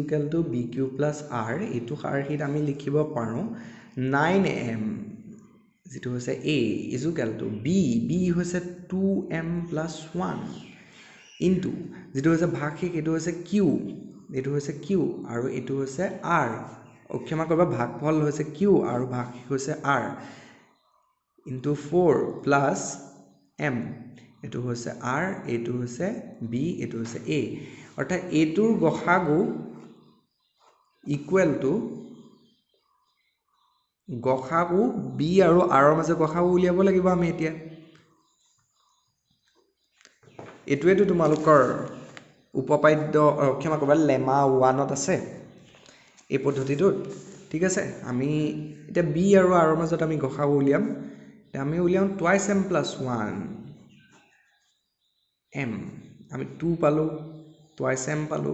bq + r এটো শাৰীত আমি লিখিব পাৰো 9m যেটো হৈছে a = b হৈছে 2m + 1 ইনটু যেটো হৈছে ভাগশেষ এটো হৈছে q আৰু এটো হৈছে r ক্ষমা কৰিবা ভাগফল হৈছে q আৰু ভাগশেষ হৈছে r ইনটু 4 প্লাস m এটো হৈছে r এটো হৈছে b এটো হৈছে a অৰ্থাৎ এটোৰ গসাগু ইকুৱেল টু গসাগু b আৰু r ৰ মাজৰ গসাগু উলিয়াব লাগিব আমি এতিয়া এটোৱেটো তোমালোকৰ উপপাদ্য ক্ষমা কৰিবা লেমা 1 ত আছে এই পদ্ধতিটোত ঠিক আছে আমি এটা b আৰু r ৰ মাজত আমি গসাগু উলিয়াম আমি উলিয়াম twice m + 1 m আমি 2 পালো twice m পালো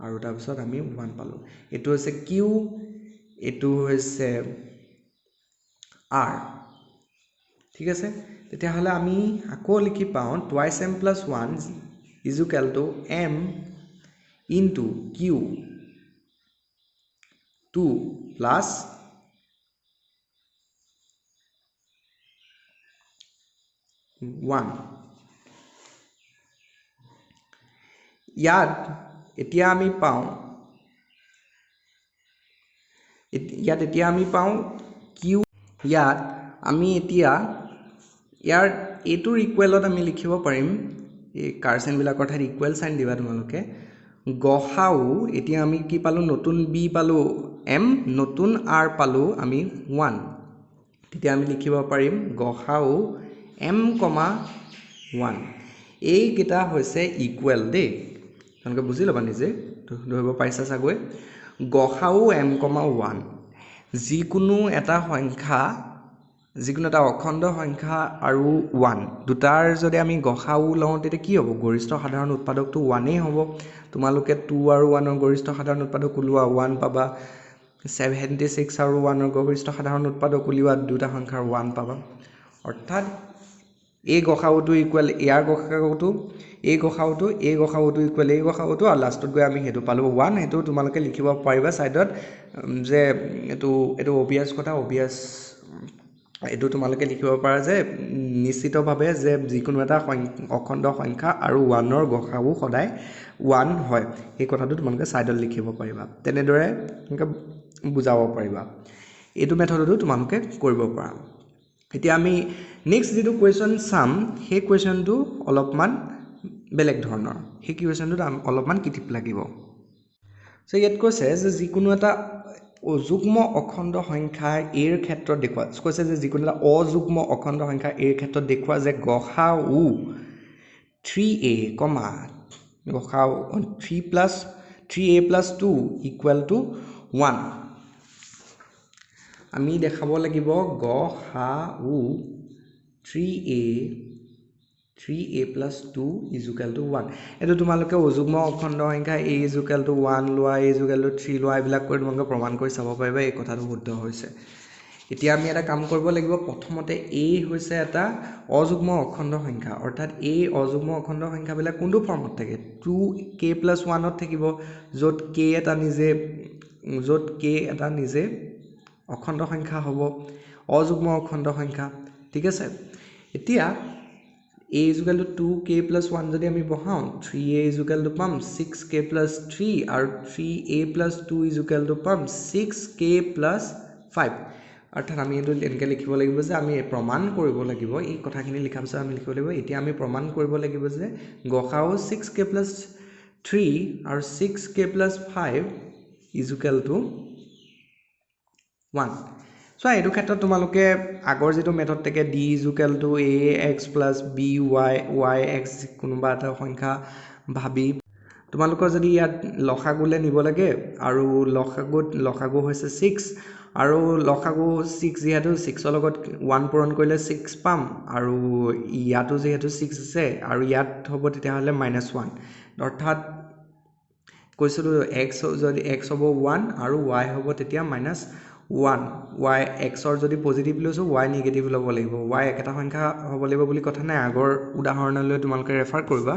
আৰু তাৰ পিছত আমি 1 পালো এটো হৈছে q এটো হৈছে r ঠিক আছে তেতিয়া হলে আমি আকৌ লিখি পাও twice m + 1 = m into q 2 plus ইয়াত এতিয়া আমি পাওঁ কিউ ইয়াত আমি এতিয়া ইয়াৰ এইটোৰ ইকুৱেলত আমি লিখিব পাৰিম এই কাৰচাইনবিলাকৰ ঠাইত ইকুৱেল চাইন দিবা তোমালোকে গসাউ এতিয়া আমি কি পালোঁ নতুন বি পালোঁ এম নতুন আৰ পালোঁ আমি 1 তেতিয়া আমি লিখিব পাৰিম গসাউ m, 1 এইকেইটা হৈছে ইকুৱেল দেই তোমালোকে বুজি ল'বা নিজে ধৰিব পাৰিছা চাগৈ গসাউ m, 1 যিকোনো এটা সংখ্যা যিকোনো এটা অখণ্ড সংখ্যা আৰু 1 দুটাৰ যদি আমি গসাউ লওঁ তেতিয়া কি হ'ব গৰিষ্ঠ সাধাৰণ উৎপাদকটো 1 হ'ব তোমালোকে 2 আৰু 1 ৰ গৰিষ্ঠ সাধাৰণ উৎপাদক উলিওৱা 1 পাবা 76 আৰু 1 ৰ গৰিষ্ঠ সাধাৰণ উৎপাদক উলিওৱা দুটা সংখ্যাৰ 1 পাবা অৰ্থাৎ এই গসাউটো ইকুৱেল ইয়াৰ গসাউটো এই গসাউটো ইকুৱেল এই গসাউটো আৰু লাষ্টত গৈ আমি হেতু পালো 1 হেতু তোমালোকে লিখিব পাৰিবা সাইডত যে এটো অবিয়াস কথা অবিয়াস এটো তোমালোকে লিখিব পাৰা যে নিশ্চিতভাৱে যে যিকোনো এটা অখণ্ড সংখ্যা আৰু 1 ৰ গসাউ সদায় 1 হয় এই কথাটো তোমালোকে সাইডত লিখিব পাৰিবা তেনেদৰে তোমালোকে বুজাব পাৰিবা এইটো মেথডটো তোমালোকে কৰিব পাৰা এতিয়া আমি নেক্সট যেটো কোৱেশ্চন চাম সেই কোৱেশ্চনটো অলপমান বেলেগ ধৰণৰ সেই কোৱেশ্চনটো অলপমান কিটিপ লাগিব সো ইয়াত কৈছে যে যিকোনো এটা অযুগ্ম অখণ্ড সংখ্যা এৰ ক্ষেত্ৰত দেখুৱা কৈছে যে যিকোনো এটা অযুগ্ম অখণ্ড সংখ্যা এৰ ক্ষেত্ৰত দেখুৱা যে গসাউ 3a, গসাউ 3a plus 2 equal to 1 আমি দেখাব লাগিব গসাউ 3a plus 2 is equal to 1 এটো তোমালোকে অযুগ্ম অখণ্ড সংখ্যা a is equal to 1 লোৱা a is equal to 3 লোৱা এইবিলাক কৰি তোমালোকে প্ৰমাণ কৰি চাব পাৰিবা এই কথাটো শুদ্ধ হৈছে এতিয়া আমি এটা কাম কৰিব লাগিব প্ৰথমতে a হৈছে এটা অযুগ্ম অখণ্ড সংখ্যা অৰ্থাৎ এই অযুগ্ম অখণ্ড সংখ্যাবিলাক কোনটো ফৰ্মত থাকে 2k plus 1 ত থাকিব য'ত k এটা নিজে অখণ্ড সংখ্যা হ'ব অযুগ্ম অখণ্ড সংখ্যা ঠিক আছে এতিয়া a is equal to 2k plus 1 যদি আমি বহাও 3a is equal to পাম 6k plus 3 আৰু 3a plus 2 is equal to পাম 6k plus 5 অৰ্থাৎ আমি এটো এনেকৈ লিখিব লাগিব যে আমি প্ৰমাণ কৰিব লাগিব এই কথাখিনি লিখাৰ পিছত আমি লিখিব লাগিব এতিয়া আমি প্ৰমাণ কৰিব লাগিব যে গসাউ 6k plus 3 আৰু 6k plus 5 is equal to 1 so এইটো ক্ষেত্ৰত তোমালোকে আগৰ যেটো মেথড থাকে d is equal to ax plus by yx কোনোবা এটা সংখ্যা ভাবি তোমালোকৰ যদি ইয়াত লসাগুলে নিব লাগে আৰু লসাগু হৈছে 6 আৰু লসাগু 6 যেহেতু 6 ৰ লগত 1 পূৰণ কৰিলে 6 পাম আৰু ইয়াতো যেহেতু 6 আছে আৰু ইয়াত হ'ব তেতিয়া হলে -1 অৰ্থাৎ কৈছিলো x যদি x হ'ব 1 আৰু y হ'ব তেতিয়া -1 y x ৰ যদি পজিটিভ লৈছো y নেগেটিভ ল'ব লাগিব y একেটা সংখ্যা হ'ব লাগিব বুলি কথা নাই আগৰ উদাহৰণলৈ তোমালোকে ৰেফাৰ কৰিবা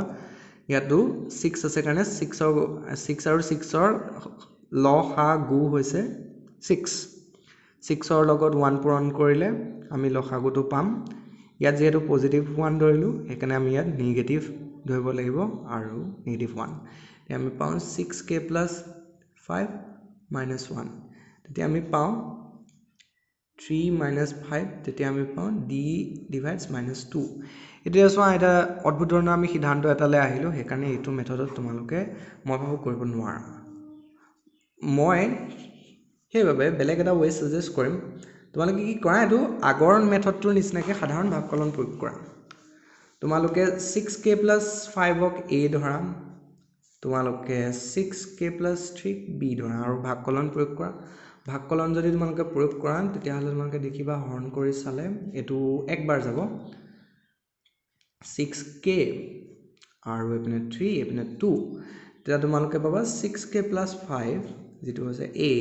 ইয়াতো 6 আছে কাৰণে 6 আৰু 6 ৰ লসাগু হৈছে 6 ৰ লগত 1 পূৰণ কৰিলে আমি লসাগুটো পাম ইয়াত যেহেতু পজিটিভ 1 ধৰিলো সেইকাৰণে আমি ইয়াত নেগেটিভ ধৰিব লাগিব আৰু নেগেটিভ 1 তেতিয়া আমি পাওঁ 6k plus 5 minus 1 তেতিয়া আমি পাওঁ 3 minus 5 তেতিয়া আমি পাওঁ d divides -2 এতিয়া চোৱা এটা অদ্ভুত ধৰণৰ আমি সিদ্ধান্ত এটালৈ আহিলো সেইকাৰণে এইটো মেথডত তোমালোকে মই ভাবো কৰিব নোৱাৰা মই সেইভাবে বেলেগ এটা ওয়ে সাজেষ্ট কৰিম তোমালোকে কি কৰা এটো আগৰ মেথডটোৰ নিচিনাকৈ সাধাৰণ ভাগকলন প্ৰয়োগ কৰা তোমালোকে 6k plus 5 ক a ধৰা তোমালোকে 6k plus 3 b ধৰা আৰু ভাগকলন প্ৰয়োগ কৰা ভাগকলন যদি তোমালোকে প্ৰয়োগ কৰা তেতিয়া হলে তোমালোকে দেখিবা হৰণ কৰি চালে এটো একবাৰ যাব 6k আৰু এপিনে 3 এপিনে 2 তেতিয়া তোমালোকে পাবা 6k plus 5 যেটো হৈছে a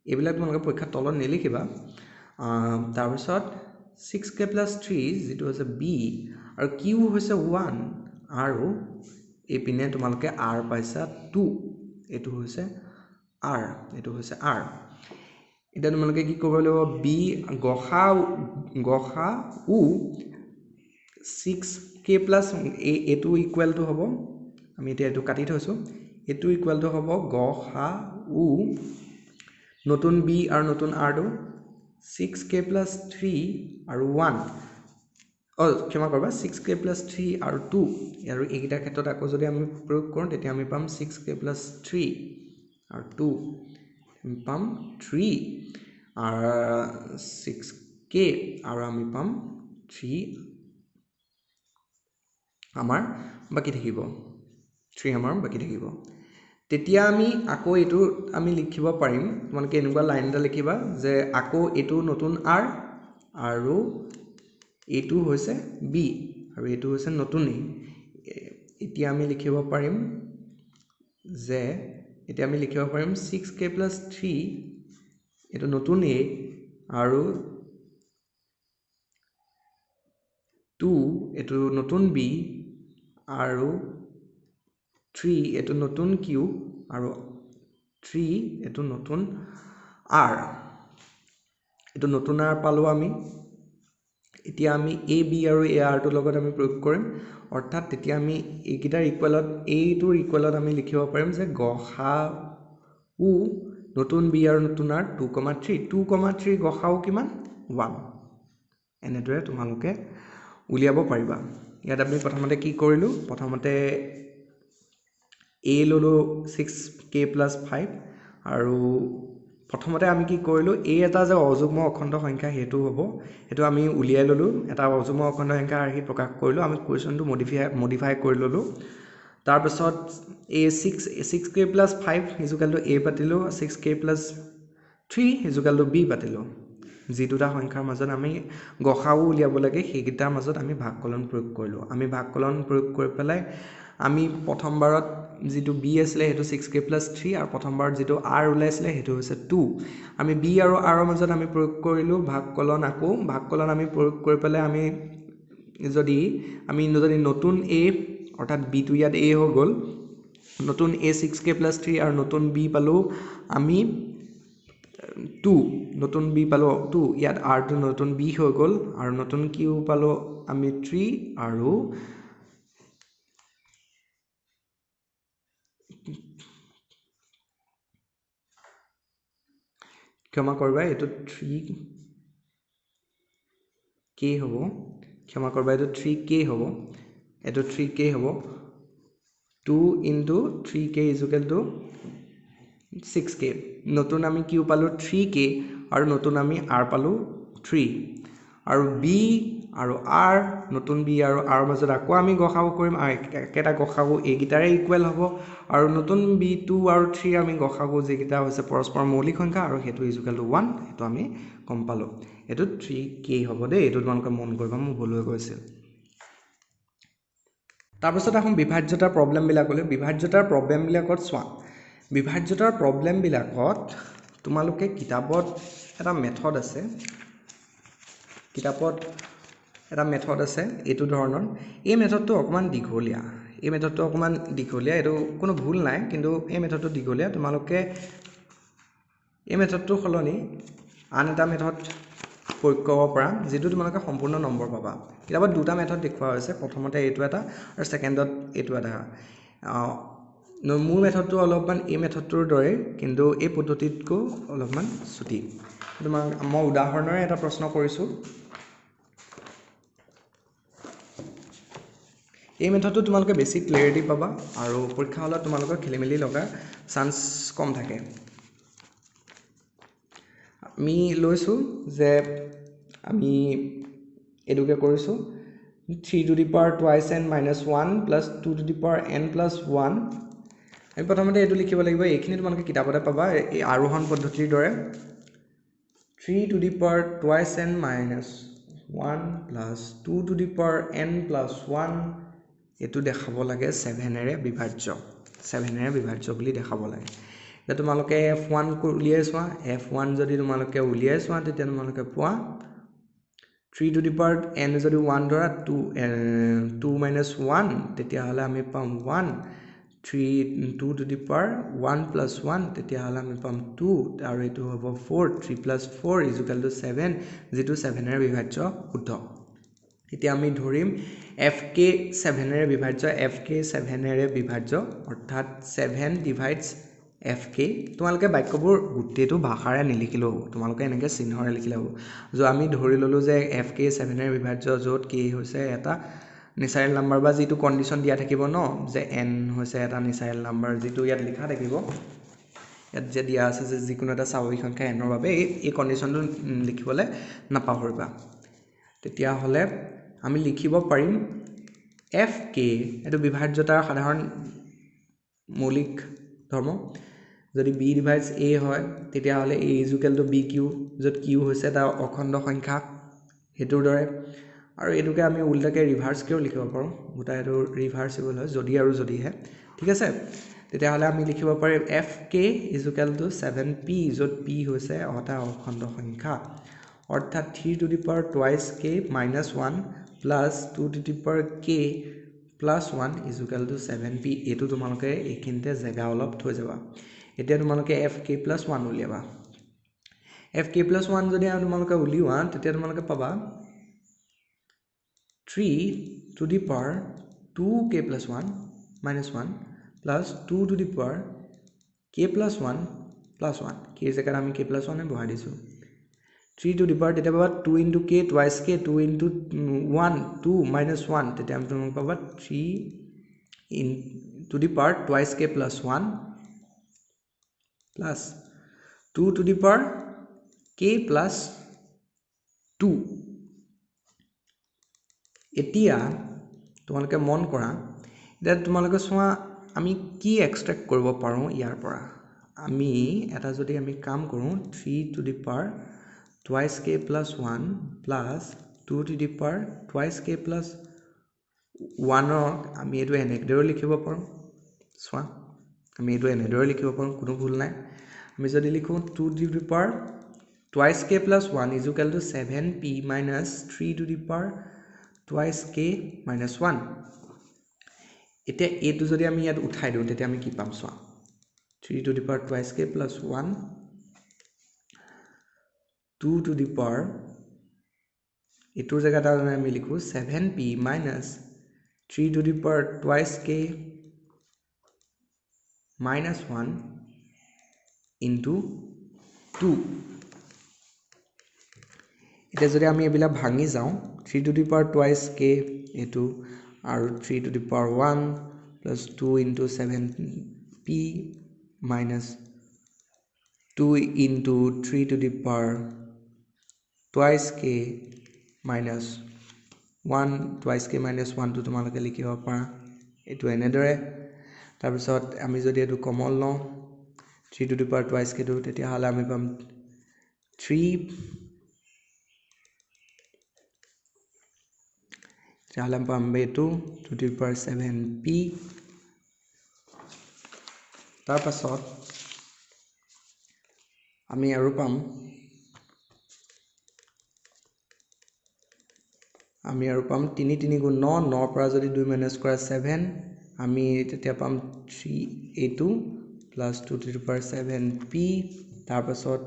এইবিলাক তোমালোকে পৰীক্ষা তলত নিলিখিবা তাৰ পিছত 6k plus 3 যেটো হৈছে b আৰু q হৈছে 1 আৰু এপিনে তোমালোকে r পাইছা 2 এটো হৈছে r এটা তোমালোকে কি কৰিব লাগিব b গসাউ 6k plus a এটো ইকুৱেল টু হ'ব আমি এতিয়া এইটো কাটি থৈছোঁ এইটো ইকুৱেল টু হ'ব গসাউ নতুন b আৰু নতুন r টো 6k + 3 আৰু 1 ক্ষমা কৰিবা 6k + 3 আৰু 2 আৰু এইকেইটা ক্ষেত্ৰত আকৌ যদি আমি প্ৰয়োগ কৰোঁ তেতিয়া আমি পাম 6k + 3 আৰু 2 আমি পাম 3 আৰু 6k আৰু আমি পাম 3 আমাৰ বাকি থাকিব 3 আমাৰ বাকি থাকিব তেতিয়া আমি আকৌ এইটো আমি লিখিব পাৰিম তোমালোকে এনেকুৱা লাইন এটা লিখিবা যে আকৌ এইটো নতুন r আৰু এইটো হৈছে b আৰু এইটো হৈছে নতুন a এতিয়া আমি লিখিব পাৰিম যে এতিয়া আমি লিখিব পাৰিম 6k + 3 এইটো নতুন a আৰু 2 এইটো নতুন b আৰু 3 এইটো নতুন q আৰু 3 এইটো নতুন r এইটো নতুন r পালো আমি এতিয়া আমি a b আৰু a r টোৰ লগত আমি প্ৰয়োগ কৰিম অৰ্থাৎ তেতিয়া আমি এইকেইটাৰ ইকুৱেলত a টোৰ ইকুৱেলত আমি লিখিব পাৰিম যে গসাউ নতুন b আৰু নতুন r 2,3 2,3 গসাউ কিমান 1 এনেদৰে তোমালোকে উলিয়াব পাৰিবা ইয়াত আমি প্ৰথমতে কি কৰিলো প্ৰথমতে a ললো 6k + 5 আৰু প্ৰথমতে আমি কি কৰিলো a এটা যে অযুগ্ম অখণ্ড সংখ্যা হেতু হ'ব হেতু আমি উলিয়াই ললো এটা অযুগ্ম অখণ্ড সংখ্যা আহি প্ৰকাশ কৰিলো আমি কোৱেশ্চনটো মডিফাই কৰি ললো তাৰ পিছত a 6k + 5 a পাতিলো 6k + 3 b পাতিলো যি দুটা সংখ্যাৰ মাজত আমি গসাউ উলিয়াব লাগে সেইকেইটাৰ মাজত আমি ভাগকলন প্ৰয়োগ কৰিলো আমি ভাগকলন প্ৰয়োগ কৰি পেলাই আমি প্ৰথমবাৰত যেটো b আছিলে হেতু 6k + 3 আৰু প্ৰথমবাৰত যেটো r ওলাইছিলে হেতু হৈছে 2 আমি b আৰু r ৰ মাজত আমি প্ৰয়োগ কৰিলো ভাগকলন আকৌ ভাগকলন আমি প্ৰয়োগ কৰি পেলাই আমি যদি নতুন a অৰ্থাৎ b টো ইয়াত a হৈ গল নতুন a 6k + 3 আৰু নতুন b পালো আমি 2 নতুন b পালো 2 ইয়াত r টো নতুন b হৈ গল আৰু নতুন q পালো আমি 3 আৰু ক্ষমা কৰিবা এটো 3k হ'ব ক্ষমা কৰিবা এটো 3k হ'ব এটো 3k হ'ব 2 * 3k = 6k নতুন আমি q পালো 3k আৰু নতুন আমি r পালো 3 আৰু b আৰু r নতুন b আৰু r মাজত আকৌ আমি গসাউ কৰিম একেটা গসাউ এইগিটাৰে ইকুৱেল হ'ব আৰু নতুন b2 আৰু 3 আমি গসাউ যেগিটা হৈছে পৰস্পৰ মৌলিক সংখ্যা আৰু হেতু = 1 হেতু আমি কম পালো এটো 3k হ'ব দে এটো তোমালোকে মন কৰিবা মই ভুল হৈ গৈছিল তাৰ পিছত এখন বিভাজ্যতাৰ প্ৰবলেম বিলাকলৈ বিভাজ্যতাৰ প্ৰবলেম বিলাকত চোৱা বিভাজ্যতাৰ প্ৰবলেম বিলাকত তোমালোকে কিতাপত এটা মেথড আছে এটো ধৰণৰ এই মেথডটো অকমান দীঘলীয়া এটো কোনো ভুল নাই কিন্তু এই মেথডটো দীঘলীয়া তোমালোকে এই মেথডটো খলনি আন এটা মেথড প্ৰয়োগ কৰিব পৰা যেটো তোমালোকে সম্পূৰ্ণ নম্বৰ পাবা কিতাপত দুটা মেথড দেখুৱা হৈছে প্ৰথমতে এইটো এটা আৰু সেকেন্ডত এইটো এটা মোৰ মেথডটো অলপমান এই মেথডটোৰ দৰে কিন্তু এই পদ্ধতিতকৈ অলপমান ছুটি মই উদাহৰণৰে এটা প্ৰশ্ন কৰিছো এই মেথডটো তোমালোকে বেছি ক্লিয়াৰিটি পাবা আৰু পৰীক্ষা হলত তোমালোকৰ খেলিমেলি লগা চান্স কম থাকে আমি লৈছো যে আমি এডুকে কৰিছো 3 to the power twice n minus 1 plus 2 to the power n plus 1 আমি প্ৰথমতে এটো লিখিব লাগিব এইখিনি তোমালোকে কিতাপতে পাবা এই আৰোহণ পদ্ধতিৰ দৰে 3 to the power twice n minus 1 plus 2 to the power n plus 1 এটো দেখাব লাগে 7 এৰে বিভাজ্য বুলি দেখাব লাগে যে তোমালোকে f1 উলিয়াই চোৱা f1 যদি তোমালোকে উলিয়াই চোৱা তেতিয়া তোমালোকে পোৱা 3 to the power n যদি 1 ধৰা 2 minus 1 তেতিয়া হলে আমি পাম 1 2 to the power 1 plus 1 তেতিয়া হলে আমি পাম 2 আৰু এটো হ'ব 4 3 plus 4 = 7 যেটো 7 এৰ বিভাজ্য শুদ্ধ এতিয়া আমি ধৰিম fk 7 ৰে বিভাজ্য fk 7 ৰে বিভাজ্য অৰ্থাৎ 7 ডিভাইডস fk তোমালোকে বাক্যবোৰ গুটেটো ভাষাৰে নিলিখিলেও তোমালোকে এনেকৈ চিহ্নৰে লিখিলে হ'ব যে আমি ধৰি ললো যে fk 7 ৰে বিভাজ্য য'ত k হৈছে এটা নেচাৰেল নাম্বাৰ বা যেটো কন্ডিশন দিয়া থাকিব ন যে n হৈছে এটা নেচাৰেল নাম্বাৰ যেটো ইয়াত লিখা থাকিব ইয়াত যে দিয়া আছে যে যিকোনো এটা স্বাভাৱিক সংখ্যা n ৰ বাবে এই কন্ডিশনটো লিখিবলৈ নাপাহৰিবা তেতিয়া হলে আমি লিখিব পাৰিম fk এটো বিভাজ্যতাৰ সাধাৰণ মৌলিক ধৰ্ম যদি b ডিভাইডস a হয় তেতিয়া হলে a = bq যত q হৈছে এটা অখণ্ড সংখ্যা হেতুৰ দৰে আৰু এটোকে আমি উল্টাকে ৰিভাৰ্স কিও লিখিব পাৰো গোটা এটো ৰিভাৰ্সিবল হয় যদি আৰু যদি হে ঠিক আছে তেতিয়া হলে আমি লিখিব পাৰিম fk = 7p যত p হৈছে এটা অখণ্ড সংখ্যা অৰ্থাৎ 3 to the power twice k minus 1 plus 2 to the power k plus 1 = 7p এটো তোমালোকে একিনতে জায়গা অলপ থৈ যাবা এতিয়া তোমালোকে fk plus 1 উলিয়াবা fk plus 1 যদি তোমালোকে উলিওৱা তেতিয়া তোমালোকে পাবা 3 to the power 2k plus 1 minus 1 plus 2 to the power k plus 1 plus 1 k জায়গাত আমি k plus 1 এ বহাই দিছো 3 to the power তেতিয়া পাবা 2 into k twice k 2 into 1 2 minus 1 তেতিয়া আমি তোমাক পাবা 3 in to the power twice k plus 1 plus 2 to the power k plus 2 এতিয়া তোমালোকে মন কৰা এটা তোমালোকে সোৱা আমি কি এক্সট্ৰাক্ট কৰিব পাৰো ইয়াৰ পৰা আমি এটা যদি আমি কাম কৰো 3 to the power twice k plus 1 plus 2 to the power twice k plus 1 আমি এটো এনেদৰে লিখিব পাৰো সোৱা আমি এটো এনেদৰে লিখিব পাৰো কোনো ভুল নাই আমি যদি লিখো 2 to the power twice k plus 1 = 7p minus 3 to the power twice k minus 1 এতিয়া এটো যদি আমি ইয়াত উঠাই দিও তেতিয়া আমি কি পাম সোৱা 3 to the power twice k plus 1 2 to the power এটোৰ জায়গাত আমি লিখো 7p minus 3 to the power twice k minus 1 into 2 এটা যদি আমি এবিলা ভাঙি যাও 3 to the power twice k এটো আৰু 3 to the power 1 plus 2 into 7p minus 2 into 3 to the power twice k minus 1 twice k minus 1 to তোমালোকে লিখিব পাৰা এটো এনেদৰে তাৰ পিছত আমি যদি এটো কমন লওঁ 3 to the power twice k টো তেতিয়া হলে আমি পাম 3 তাহলে আমি পাম এটো 2 to the power 7p তাৰ পাছত আমি আৰু পাম 3 3 গুণ 9 9 পৰা যদি 2 মাইনাস কৰা 7 আমি তেতিয়া পাম 3a2 plus 2 to the power 7p তাৰ পাছত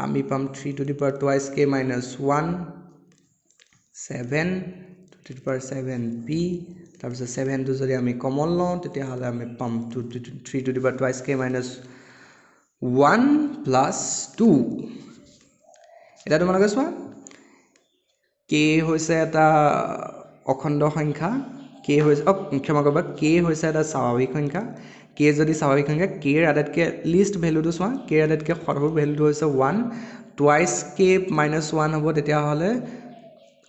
আমি পাম 3 to the power twice k minus 1 7 2 to the power 7p তাৰ পাছত 7 টো যদি আমি কমন লওঁ তেতিয়া হলে আমি পাম 3 to the power twice k minus 1 plus 2 এটা তোমালোকে সোৱা k হৈছে এটা অখণ্ড সংখ্যা k হৈছে ক্ষমা কৰিবা k হৈছে এটা স্বাভাৱিক সংখ্যা k যদি স্বাভাৱিক সংখ্যা k এৰ আটাইতকৈ লিষ্ট ভ্যালুটো সোৱা k এৰ আটাইতকৈ সৰ্ব ভ্যালুটো হৈছে 1 twice k minus 1 হ'ব তেতিয়া হলে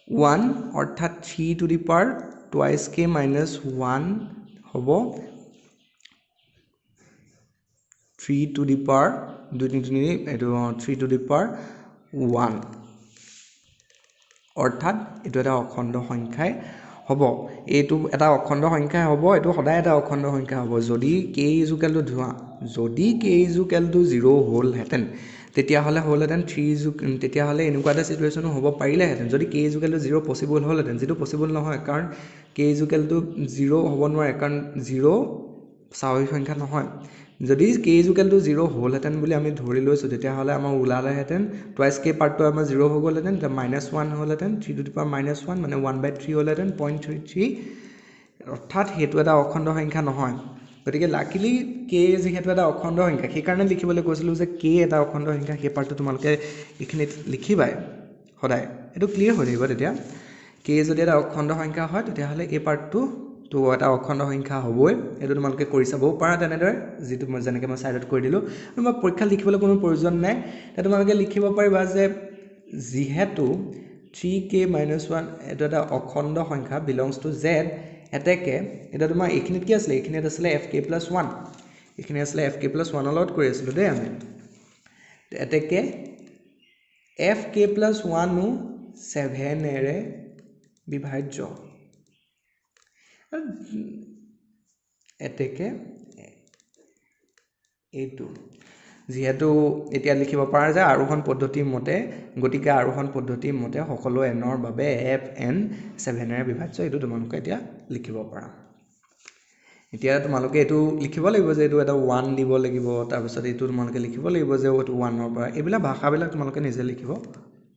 1 অৰ্থাৎ 3 to the power twice k minus 1 হ'ব 3 to the power 2 3 এটো 3 to the power 1 অৰ্থাৎ এটো এটা অখণ্ড সংখ্যাই হ'ব এটো এটা অখণ্ড সংখ্যা হ'ব এটো সদায় এটা অখণ্ড সংখ্যা হ'ব যদি k যদি k 0 হল হেতেন তেতিয়া হলে হলহেতেন 3 তেতিয়া হলে এনেকুৱা এটা সিচুৱেচন হ'ব পাৰিলে হেতেন যদি k 0 পসিবল হলহেতেন যেটো পসিবল নহয় কাৰণ k 0 হ'ব নোৱাৰে কাৰণ 0 স্বাভাৱিক সংখ্যা নহয় যদি k ইকুৱেল টু 0 হ'লহেঁতেন বুলি আমি ধৰি লৈছোঁ তেতিয়াহ'লে আমাৰ ওলালেহেঁতেন টুৱাইছ k পাৰ্টটো আমাৰ 0 হৈ গ'লহেঁতেন তেতিয়া -1 হ'লহেঁতেন 3 টু দি পাৱাৰ -1 মানে 1/3 হ'লহেঁতেন 0.33 অৰ্থাৎ সেইটো এটা অখণ্ড সংখ্যা নহয় গতিকে লাকিলি k যিহেতু এটা অখণ্ড সংখ্যা সেইকাৰণে লিখিবলৈ কৈছিলোঁ যে k এটা অখণ্ড সংখ্যা সেই পাৰ্টটো তোমালোকে এইখিনিত লিখিবাই সদায় এইটো ক্লিয়াৰ হৈ থাকিব তেতিয়া k যদি এটা অখণ্ড সংখ্যা হয় তেতিয়াহ'লে এই পাৰ্টটো তো এটা অখণ্ড সংখ্যা হ'বই এইটো তোমালোকে কৰি চাবও পাৰা তেনেদৰে যিটো মই যেনেকৈ মই ছাইডত কৰি দিলোঁ আৰু মই পৰীক্ষা লিখিবলৈ কোনো প্ৰয়োজন নাই তেতিয়া তোমালোকে লিখিব পাৰিবা যে যিহেতু 3k - 1 এইটো এটা অখণ্ড সংখ্যা বিলংছ টু z এতেকে এটা তোমাৰ এইখিনিত কি আছিলে এইখিনিত আছিলে fk + 1 এইখিনি আছিলে fk + 1 লগত কৰি আছিলোঁ দেই আমি এতেকে fk + 1 ও 7 এৰে বিভাজ্য এতেকে এইটো যেহেতু এতিয়া লিখিব পাৰা যায় আৰোহণ পদ্ধতিৰ মতে গতিকে আৰোহণ পদ্ধতিৰ মতে সকলো nৰ বাবে fn 7 এৰে বিভাজ্য এইটো তোমালোকে এতিয়া লিখিব পাৰা এতিয়া তোমালোকে এইটো লিখিব লাগিব যে এইটো এটা 1 দিব লাগিব তাৰ পিছত এইটো তোমালোকে লিখিব লাগিব যে এইটো 1 ৰ পৰা এইবিলাক ভাষাবিলাক তোমালোকে নিজে লিখিব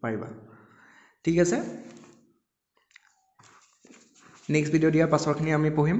পাৰিবা ঠিক আছে নেক্সট ভিডিও দিয়াৰ পাছৰখিনি আমি পঢ়িম